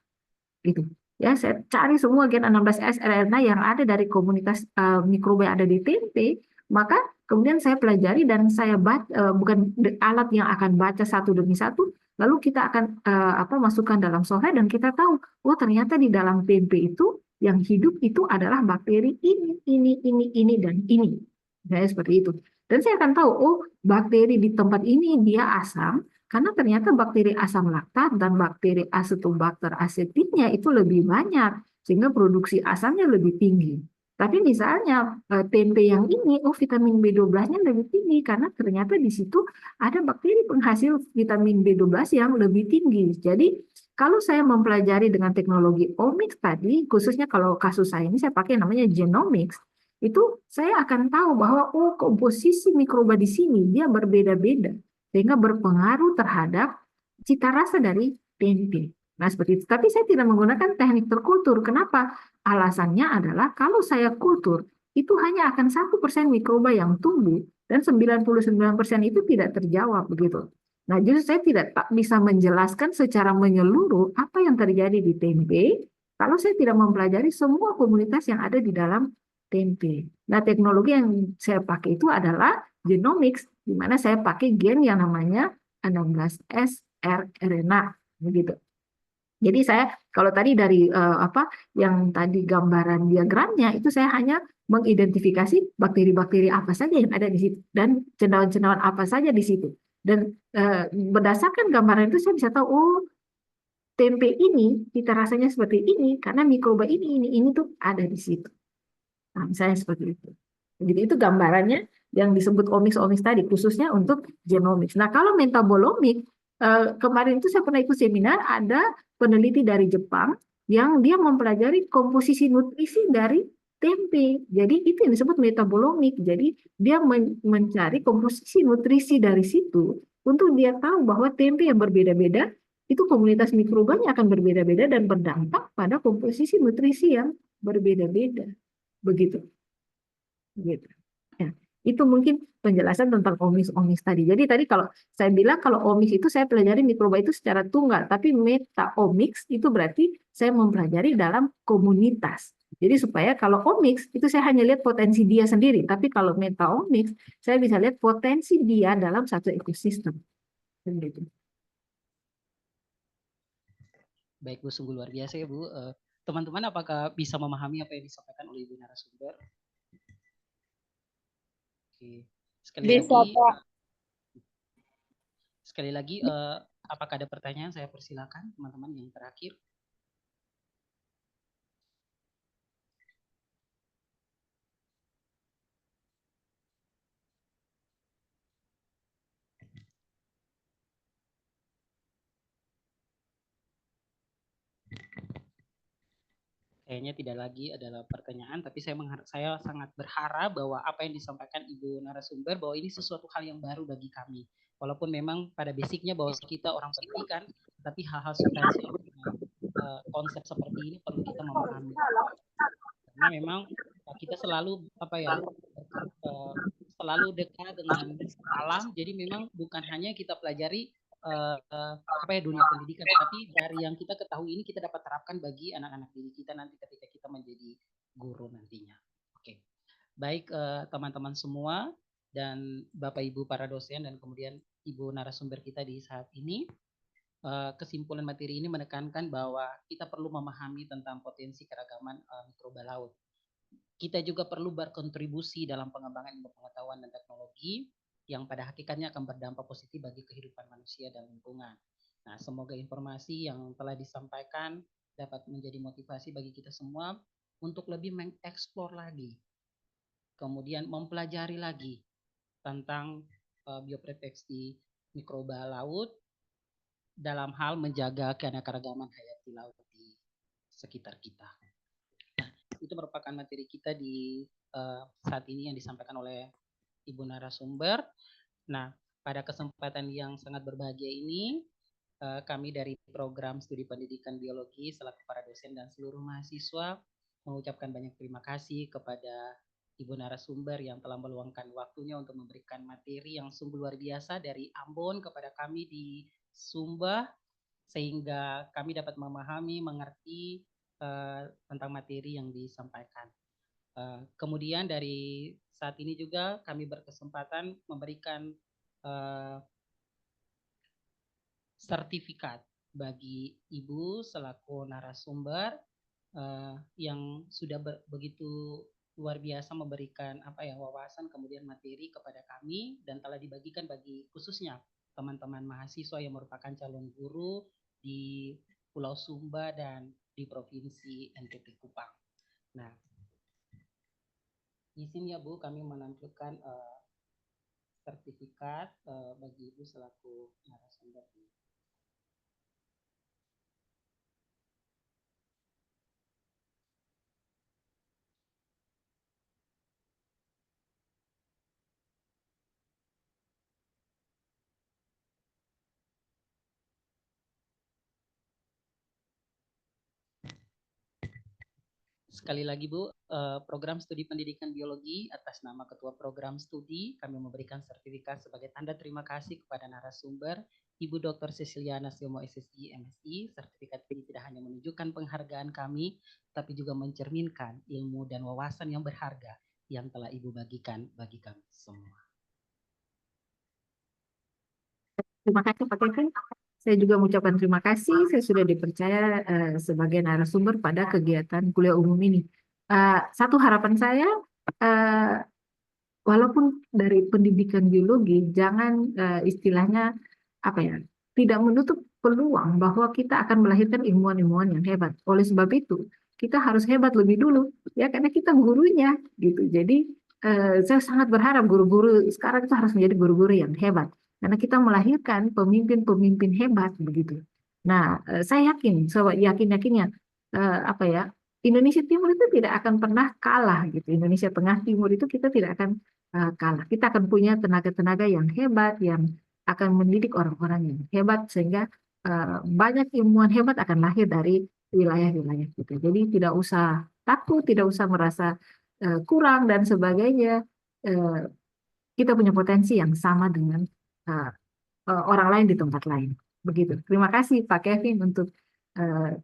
Gitu. Ya, saya cari semua gen 16S rRNA yang ada dari komunitas mikroba yang ada di tempe, maka kemudian saya pelajari dan saya bukan alat yang akan baca satu demi satu, lalu kita akan masukkan dalam software dan kita tahu, oh ternyata di dalam tempe itu yang hidup itu adalah bakteri ini dan ini. Saya seperti itu. Dan saya akan tahu, oh bakteri di tempat ini dia asam, karena ternyata bakteri asam laktat dan bakteri Acetobacter acetinia itu lebih banyak, sehingga produksi asamnya lebih tinggi. Tapi misalnya tempe yang ini, oh vitamin B12-nya lebih tinggi, karena ternyata di situ ada bakteri penghasil vitamin B12 yang lebih tinggi. Jadi kalau saya mempelajari dengan teknologi omics tadi, khususnya kalau kasus saya ini saya pakai namanya genomics, itu saya akan tahu bahwa oh komposisi mikroba di sini dia berbeda-beda sehingga berpengaruh terhadap cita rasa dari tempe. Nah, seperti itu. Tapi saya tidak menggunakan teknik terkultur. Kenapa? Alasannya adalah kalau saya kultur, itu hanya akan 1% mikroba yang tumbuh dan 99% itu tidak terjawab begitu. Nah, justru saya tidak bisa menjelaskan secara menyeluruh apa yang terjadi di tempe kalau saya tidak mempelajari semua komunitas yang ada di dalam tempe. Nah, teknologi yang saya pakai itu adalah genomics, di mana saya pakai gen yang namanya 16S rRNA, begitu. Jadi saya kalau tadi dari apa yang tadi gambaran diagramnya itu saya hanya mengidentifikasi bakteri-bakteri apa saja yang ada di situ dan cendawan-cendawan apa saja di situ. Dan berdasarkan gambaran itu saya bisa tahu, oh, tempe ini cita rasanya seperti ini karena mikroba ini tuh ada di situ. Nah, misalnya seperti itu. Jadi itu gambarannya yang disebut omics tadi, khususnya untuk genomics. Nah, kalau metabolomik, kemarin itu saya pernah ikut seminar, ada peneliti dari Jepang yang dia mempelajari komposisi nutrisi dari tempe. Jadi itu yang disebut metabolomik. Jadi dia mencari komposisi nutrisi dari situ untuk dia tahu bahwa tempe yang berbeda-beda itu komunitas mikrobanya akan berbeda-beda dan berdampak pada komposisi nutrisi yang berbeda-beda. Begitu. Gitu. Ya, itu mungkin penjelasan tentang omics tadi. Jadi tadi kalau saya bilang kalau omics itu saya pelajari mikroba itu secara tunggal, tapi meta-omics itu berarti saya mempelajari dalam komunitas. Jadi supaya kalau omics itu saya hanya lihat potensi dia sendiri, tapi kalau meta-omics saya bisa lihat potensi dia dalam satu ekosistem. Begitu. Baik Bu, sungguh luar biasa ya Bu. Teman-teman apakah bisa memahami apa yang disampaikan oleh Ibu narasumber? Oke. Sekali lagi, apakah ada pertanyaan? Saya persilakan teman-teman yang terakhir. Kayaknya tidak lagi adalah pertanyaan, tapi saya sangat berharap bahwa apa yang disampaikan Ibu narasumber bahwa ini sesuatu hal yang baru bagi kami. Walaupun memang pada basicnya bahwa kita orang pendidikan, tapi hal-hal substansial konsep seperti ini perlu kita memahami. Karena memang kita selalu selalu dekat dengan alam, jadi memang bukan hanya kita pelajari dunia pendidikan, tapi dari yang kita ketahui ini kita dapat terapkan bagi anak-anak didik kita nanti ketika kita menjadi guru nantinya. Oke, baik teman-teman semua dan Bapak Ibu para dosen dan kemudian Ibu narasumber kita di saat ini, kesimpulan materi ini menekankan bahwa kita perlu memahami tentang potensi keragaman mikroba laut. Kita juga perlu berkontribusi dalam pengembangan ilmu pengetahuan dan teknologi yang pada hakikatnya akan berdampak positif bagi kehidupan manusia dan lingkungan. Nah, semoga informasi yang telah disampaikan dapat menjadi motivasi bagi kita semua untuk lebih mengeksplor lagi, kemudian mempelajari lagi tentang bioproteksi mikroba laut dalam hal menjaga keanekaragaman hayati laut di sekitar kita. Nah, itu merupakan materi kita di saat ini yang disampaikan oleh Ibu narasumber. Nah, pada kesempatan yang sangat berbahagia ini, kami dari program studi pendidikan biologi selaku para dosen dan seluruh mahasiswa mengucapkan banyak terima kasih kepada Ibu narasumber yang telah meluangkan waktunya untuk memberikan materi yang sungguh luar biasa dari Ambon kepada kami di Sumba, sehingga kami dapat memahami, mengerti tentang materi yang disampaikan. Kemudian dari saat ini juga kami berkesempatan memberikan sertifikat bagi Ibu selaku narasumber yang sudah begitu luar biasa memberikan wawasan kemudian materi kepada kami dan telah dibagikan bagi khususnya teman-teman mahasiswa yang merupakan calon guru di Pulau Sumba dan di Provinsi NTT Kupang. Nah, izin ya Bu, kami menampilkan sertifikat bagi Ibu selaku narasumber. Sekali lagi Bu, program studi pendidikan biologi atas nama Ketua Program Studi kami memberikan sertifikat sebagai tanda terima kasih kepada narasumber Ibu Dr. Ceciliana Siomo SSI MSI. Sertifikat ini tidak hanya menunjukkan penghargaan kami tapi juga mencerminkan ilmu dan wawasan yang berharga yang telah Ibu bagikan bagi kami semua. Terima kasih Pak Kevin. Saya juga mengucapkan terima kasih. Saya sudah dipercaya sebagai narasumber pada kegiatan kuliah umum ini. Satu harapan saya, walaupun dari pendidikan biologi, jangan istilahnya apa ya, tidak menutup peluang bahwa kita akan melahirkan ilmuwan-ilmuwan yang hebat. Oleh sebab itu, kita harus hebat lebih dulu, ya karena kita gurunya, gitu. Jadi saya sangat berharap guru-guru sekarang itu harus menjadi guru-guru yang hebat, karena kita melahirkan pemimpin-pemimpin hebat, begitu. Nah, saya yakin, yakin-yakinnya apa ya, Indonesia Timur itu tidak akan pernah kalah, gitu. Indonesia Tengah Timur itu kita tidak akan kalah. Kita akan punya tenaga-tenaga yang hebat, yang akan mendidik orang-orang yang hebat, sehingga banyak ilmuwan hebat akan lahir dari wilayah-wilayah kita. Jadi tidak usah takut, tidak usah merasa kurang dan sebagainya. Eh, kita punya potensi yang sama dengan eh, orang lain di tempat lain. Begitu. Terima kasih Pak Kevin untuk eh,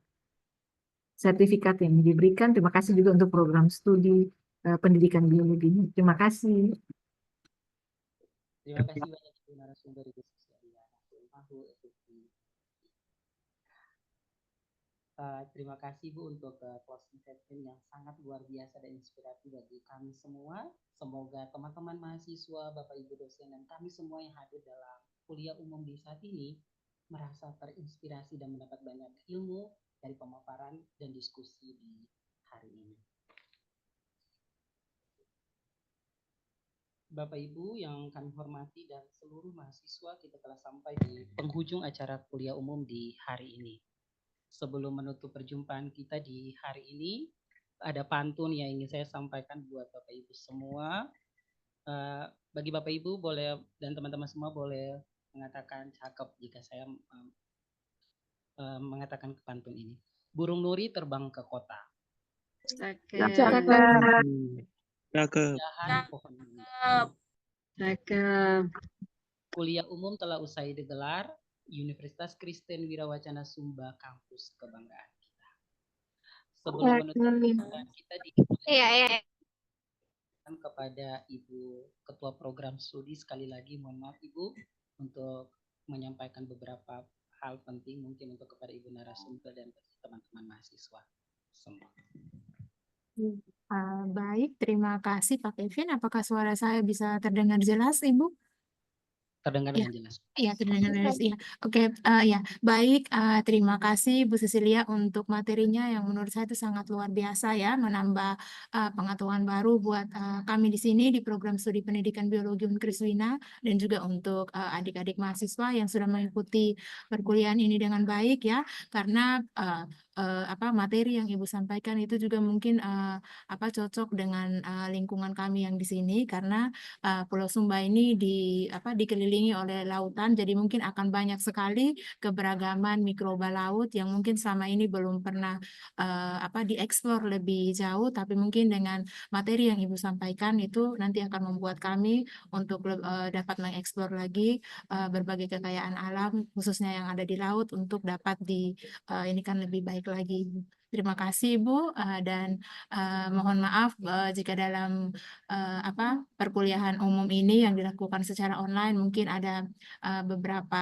sertifikat yang diberikan. Terima kasih juga untuk program studi pendidikan biologi. Terima kasih. Terima kasih banyak Ibu narasumber Ibu Susiana. Terima kasih Bu untuk closing statement yang sangat luar biasa dan inspiratif bagi kami semua. Semoga teman-teman mahasiswa, Bapak Ibu dosen, dan kami semua yang hadir dalam kuliah umum di saat ini merasa terinspirasi dan mendapat banyak ilmu dari pemaparan dan diskusi di hari ini. Bapak Ibu yang kami hormati dan seluruh mahasiswa, kita telah sampai di penghujung acara kuliah umum di hari ini. Sebelum menutup perjumpaan kita di hari ini, ada pantun yang ingin saya sampaikan buat Bapak Ibu semua. Bagi Bapak Ibu boleh dan teman-teman semua boleh mengatakan cakep jika saya mengatakan ke pantun ini. Burung nuri terbang ke kota. Cakep. Jahan pohon nuri. Cakep. Kuliah umum telah usai digelar. Universitas Kristen Wirawacana Sumba, kampus kebanggaan kita. Sebelum menutup perjumpaan kita di kepada Ibu Ketua Program Studi, sekali lagi mohon maaf Ibu untuk menyampaikan beberapa hal penting mungkin untuk kepada Ibu narasumber dan teman-teman mahasiswa semua. Baik, terima kasih Pak Kevin. Apakah suara saya bisa terdengar jelas, Ibu? Terdengar Ya. dengan jelas. Iya, terdengar jelas. Iya. Oke, ya. Baik, terima kasih Bu Cecilia untuk materinya yang menurut saya itu sangat luar biasa ya, menambah pengetahuan baru buat kami di sini di program studi pendidikan biologi Unkriswina, dan juga untuk adik-adik mahasiswa yang sudah mengikuti perkuliahan ini dengan baik ya, karena materi yang Ibu sampaikan itu juga mungkin cocok dengan lingkungan kami yang di sini, karena Pulau Sumba ini dikelilingi oleh lautan, jadi mungkin akan banyak sekali keberagaman mikroba laut yang mungkin selama ini belum pernah dieksplor lebih jauh, tapi mungkin dengan materi yang Ibu sampaikan itu nanti akan membuat kami untuk dapat mengeksplor lagi berbagai kekayaan alam khususnya yang ada di laut untuk dapat ini kan lebih baik lagi. Terima kasih Bu, dan mohon maaf jika dalam perkuliahan umum ini yang dilakukan secara online mungkin ada beberapa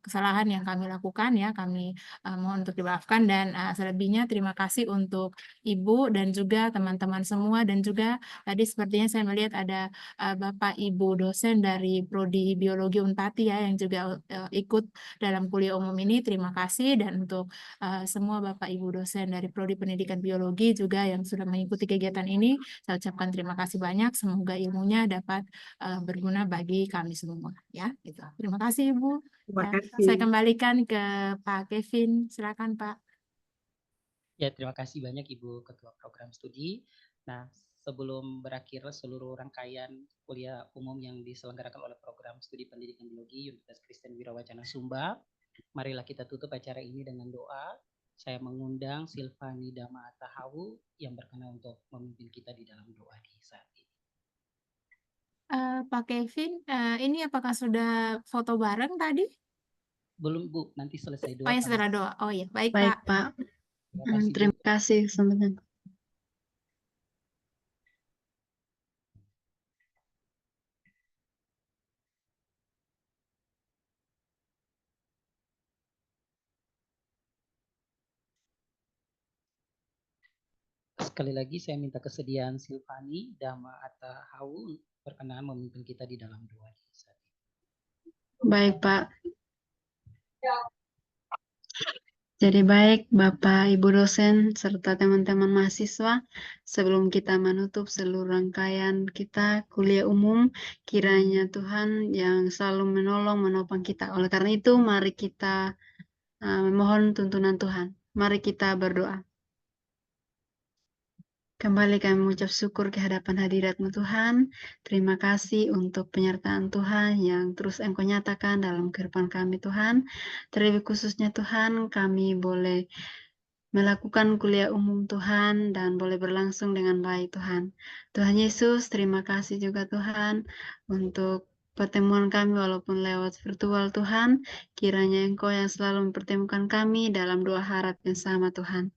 kesalahan yang kami lakukan ya, kami mohon untuk dimaafkan, dan selebihnya terima kasih untuk Ibu dan juga teman-teman semua, dan juga tadi sepertinya saya melihat ada Bapak Ibu dosen dari Prodi Biologi Unpati ya yang juga ikut dalam kuliah umum ini. Terima kasih, dan untuk semua Bapak Ibu dosen dari Prodi Pendidikan Biologi juga yang sudah mengikuti kegiatan ini, saya ucapkan terima kasih banyak. Semoga ilmunya dapat berguna bagi kami semua. Ya, gitu. Terima kasih Ibu. Terima Ya, kasih. saya kembalikan ke Pak Kevin. Silakan Pak. Ya, terima kasih banyak Ibu Ketua Program Studi. Nah, sebelum berakhir seluruh rangkaian kuliah umum yang diselenggarakan oleh Program Studi Pendidikan Biologi Universitas Kristen Wirawacana Sumba, marilah kita tutup acara ini dengan doa. Saya mengundang Silvani Dama Tahawu yang berkenan untuk memimpin kita di dalam doa di saat ini. Pak Kevin, ini apakah sudah foto bareng tadi? Belum Bu, nanti selesai doa. Oh ya, setelah doa. Oh ya, baik Baik Pak. Pak. Terima kasih Bu. Terima kasih sebenarnya. Sekali lagi saya minta kesediaan Silvani, Dama, Atta, Hau berkenan memimpin kita di dalam doa. Baik, Pak. Jadi baik, Bapak, Ibu dosen, serta teman-teman mahasiswa, sebelum kita menutup seluruh rangkaian kita kuliah umum, kiranya Tuhan yang selalu menolong, menopang kita. Oleh karena itu, mari kita memohon tuntunan Tuhan. Mari kita berdoa. Kembali kami mengucap syukur ke hadapan hadirat-Mu Tuhan. Terima kasih untuk penyertaan Tuhan yang terus Engkau nyatakan dalam kehidupan kami Tuhan. Terlebih khususnya Tuhan, kami boleh melakukan kuliah umum Tuhan dan boleh berlangsung dengan baik Tuhan. Tuhan Yesus, terima kasih juga Tuhan untuk pertemuan kami walaupun lewat virtual Tuhan. Kiranya Engkau yang selalu mempertemukan kami dalam doa harap yang sama Tuhan.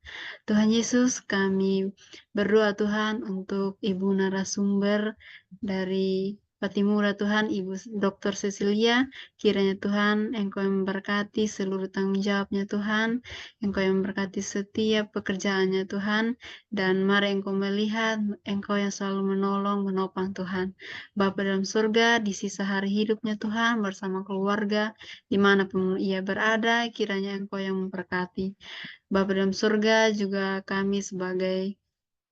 Tuhan Yesus, kami berdoa Tuhan untuk Ibu narasumber dari Patimura Tuhan, Ibu Dr. Cecilia. Kiranya Tuhan Engkau yang memberkati seluruh tanggung jawabnya Tuhan. Engkau yang memberkati setiap pekerjaannya Tuhan. Dan mari Engkau melihat, Engkau yang selalu menolong, menopang Tuhan. Bapa dalam surga, di sisa hari hidupnya Tuhan bersama keluarga, dimanapun ia berada, kiranya Engkau yang memberkati. Bapa dalam surga, juga kami sebagai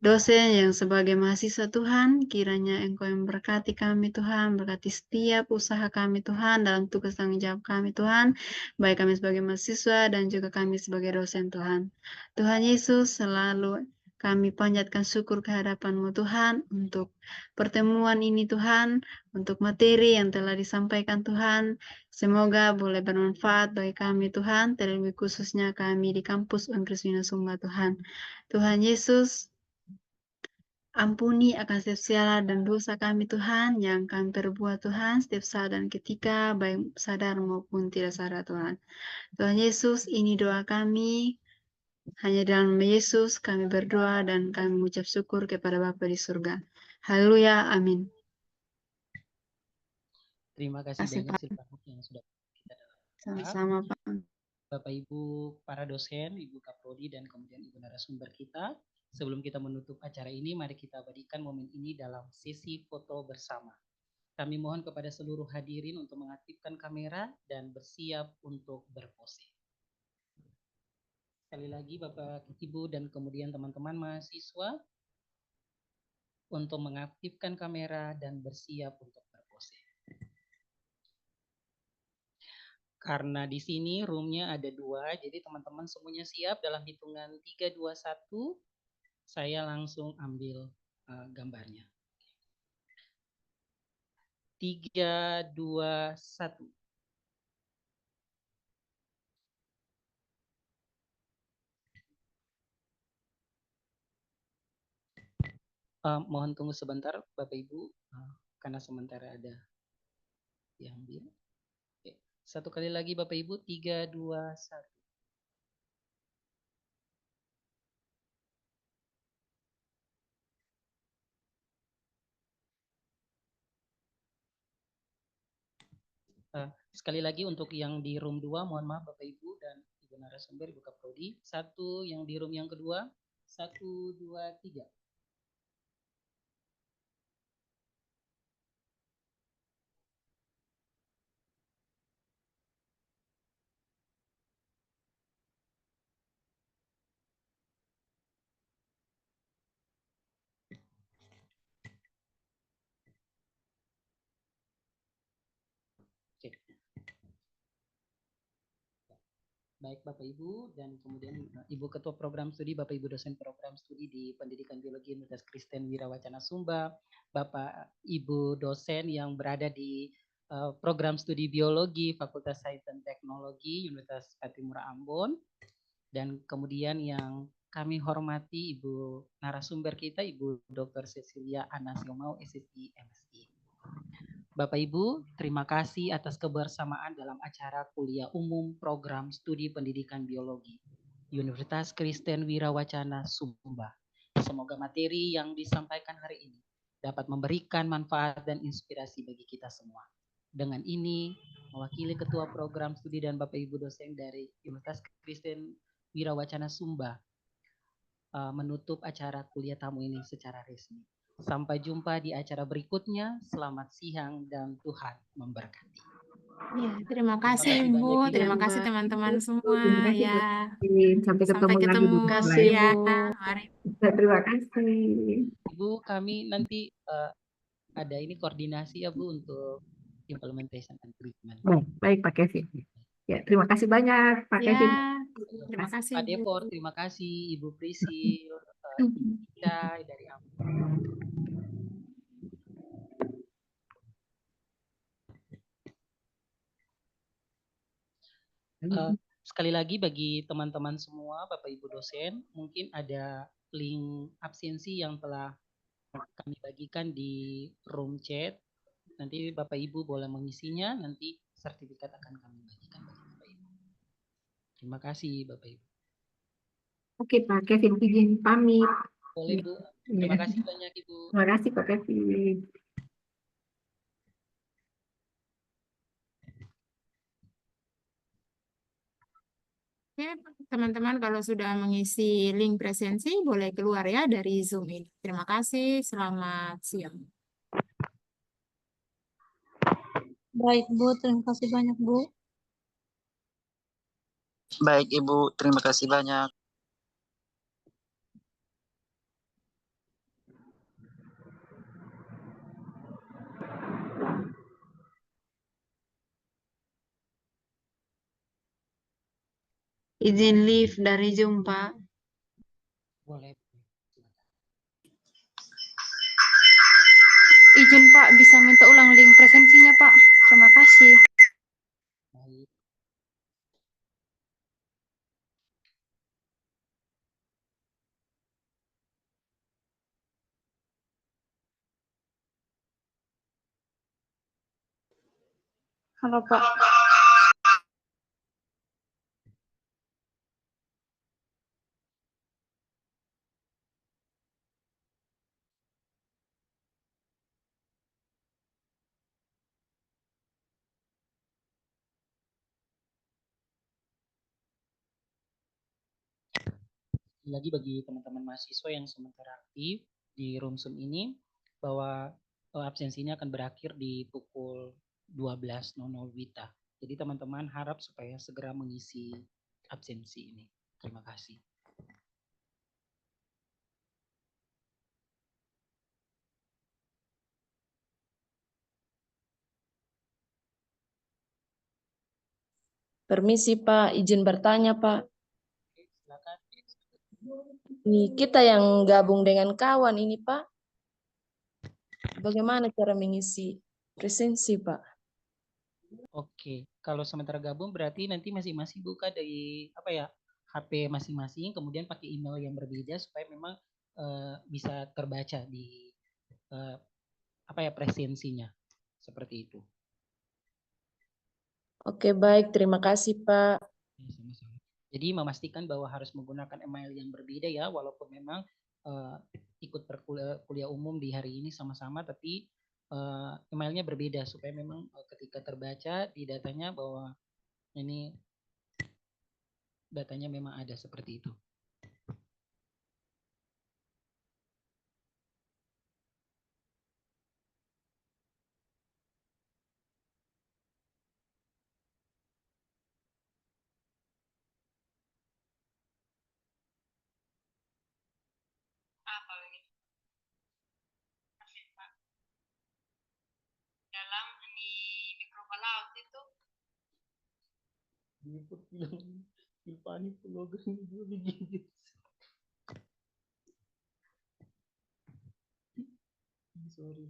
dosen yang sebagai mahasiswa Tuhan, kiranya Engkau yang memberkati kami Tuhan, berkati setiap usaha kami Tuhan, dalam tugas tanggung jawab kami Tuhan, baik kami sebagai mahasiswa dan juga kami sebagai dosen Tuhan. Tuhan Yesus, selalu kami panjatkan syukur ke hadapan-Mu Tuhan untuk pertemuan ini Tuhan, untuk materi yang telah disampaikan Tuhan. Semoga boleh bermanfaat bagi kami Tuhan, terlebih khususnya kami di kampus Universitas Sumba Tuhan. Tuhan Yesus, ampuni akan setiap salah dan dosa kami Tuhan yang kami perbuat Tuhan setiap saat dan ketika, baik sadar maupun tidak sadar Tuhan. Tuhan Yesus, ini doa kami. Hanya dalam nama Yesus kami berdoa dan kami mengucap syukur kepada Bapa di surga. Haleluya, amin. Terima kasih Kasih, banyak Pak. Silvani yang sudah kita dalam doa. Sama-sama, Pak. Bapak Ibu para dosen, Ibu Kaprodi dan kemudian Ibu narasumber kita. Sebelum kita menutup acara ini, mari kita abadikan momen ini dalam sesi foto bersama. Kami mohon kepada seluruh hadirin untuk mengaktifkan kamera dan bersiap untuk berpose. Sekali lagi Bapak Ibu dan kemudian teman-teman mahasiswa untuk mengaktifkan kamera dan bersiap untuk berpose. Karena di sini roomnya ada 2, jadi teman-teman semuanya siap. Dalam hitungan 3, 2, 1, saya langsung ambil gambarnya. 3, 2, 1. Mohon tunggu sebentar Bapak Ibu, karena sementara ada yang bilang. Oke. Satu kali lagi Bapak Ibu, 3, 2, 1. Sekali lagi untuk yang di room 2, mohon maaf Bapak Ibu dan Ibu narasumber, Ibu Kaprodi. 1 yang di room yang kedua, 1, 2, 3. Oke. Baik Bapak Ibu dan kemudian Ibu Ketua Program Studi, Bapak Ibu Dosen Program Studi di Pendidikan Biologi Universitas Kristen Wirawacana Sumba, Bapak Ibu dosen yang berada di Program Studi Biologi Fakultas Sains dan Teknologi Universitas Patimura Ambon, dan kemudian yang kami hormati Ibu narasumber kita, Ibu Dr. Cecilia Anna Siomau, SSI MSI. Bapak Ibu, terima kasih atas kebersamaan dalam acara kuliah umum program studi pendidikan biologi. Universitas Kristen Wirawacana Sumba. Semoga materi yang disampaikan hari ini dapat memberikan manfaat dan inspirasi bagi kita semua. Dengan ini, mewakili Ketua Program Studi dan Bapak Ibu dosen dari Universitas Kristen Wirawacana Sumba, menutup acara kuliah tamu ini secara resmi. Sampai jumpa di acara berikutnya. Selamat siang dan Tuhan memberkati. Ya, terima kasih kasih Bu, banyak, Ibu. terima kasih teman-teman semua. Terima kasih, Ya, Bu. Sampai sampai ketemu lagi di ketemu. tempat Kasih, lain. Ya, Bu. mari. Terima kasih. Ibu, kami nanti ada ini koordinasi ya Bu untuk implementation and treatment. Baik, Pak Kevin. Ya, terima kasih banyak, Pak Ya, Kevin. terima kasih Pak Bu. Depor, terima kasih Ibu Prisil, Ibu Ida dari sekali lagi bagi teman-teman semua, Bapak Ibu dosen, mungkin ada link absensi yang telah kami bagikan di room chat. Nanti Bapak Ibu boleh mengisinya, nanti sertifikat akan kami bagikan bagi Bapak Ibu. Terima kasih Bapak Ibu. Oke, Pak Kevin, izin pamit. Boleh Bu. Terima kasih banyak Ibu. Terima kasih, Pak Kevin. Oke, teman-teman kalau sudah mengisi link presensi boleh keluar ya dari Zoom ini. Terima kasih, selamat siang. Baik, Bu. Terima kasih banyak, Bu. Baik, Ibu. Terima kasih banyak. Izin live dari Zoom, Pak. Boleh. Izin, Pak, bisa minta ulang link presensinya, Pak. Terima kasih. Baik. Halo, Pak. Lagi bagi teman-teman mahasiswa yang sementara aktif di room Zoom ini, bahwa absensinya akan berakhir di pukul 12.00 WITA. Jadi teman-teman harap supaya segera mengisi absensi ini. Terima kasih. Permisi Pak, izin bertanya Pak. Oke, silakan. Ini kita yang gabung dengan kawan ini Pak. Bagaimana cara mengisi presensi Pak? Oke, kalau sementara gabung berarti nanti masing-masing buka dari apa ya, HP masing-masing, kemudian pakai email yang berbeda supaya memang bisa terbaca di apa ya, presensinya seperti itu. Oke baik, terima kasih Pak. Sama-sama. Jadi memastikan bahwa harus menggunakan email yang berbeda ya, walaupun memang ikut kuliah umum di hari ini sama-sama, tapi emailnya berbeda supaya memang ketika terbaca di datanya bahwa ini datanya memang ada seperti itu. Dalam di mikrobalaut itu Diliput bilang Ilpani program dulu digigit. Sorry.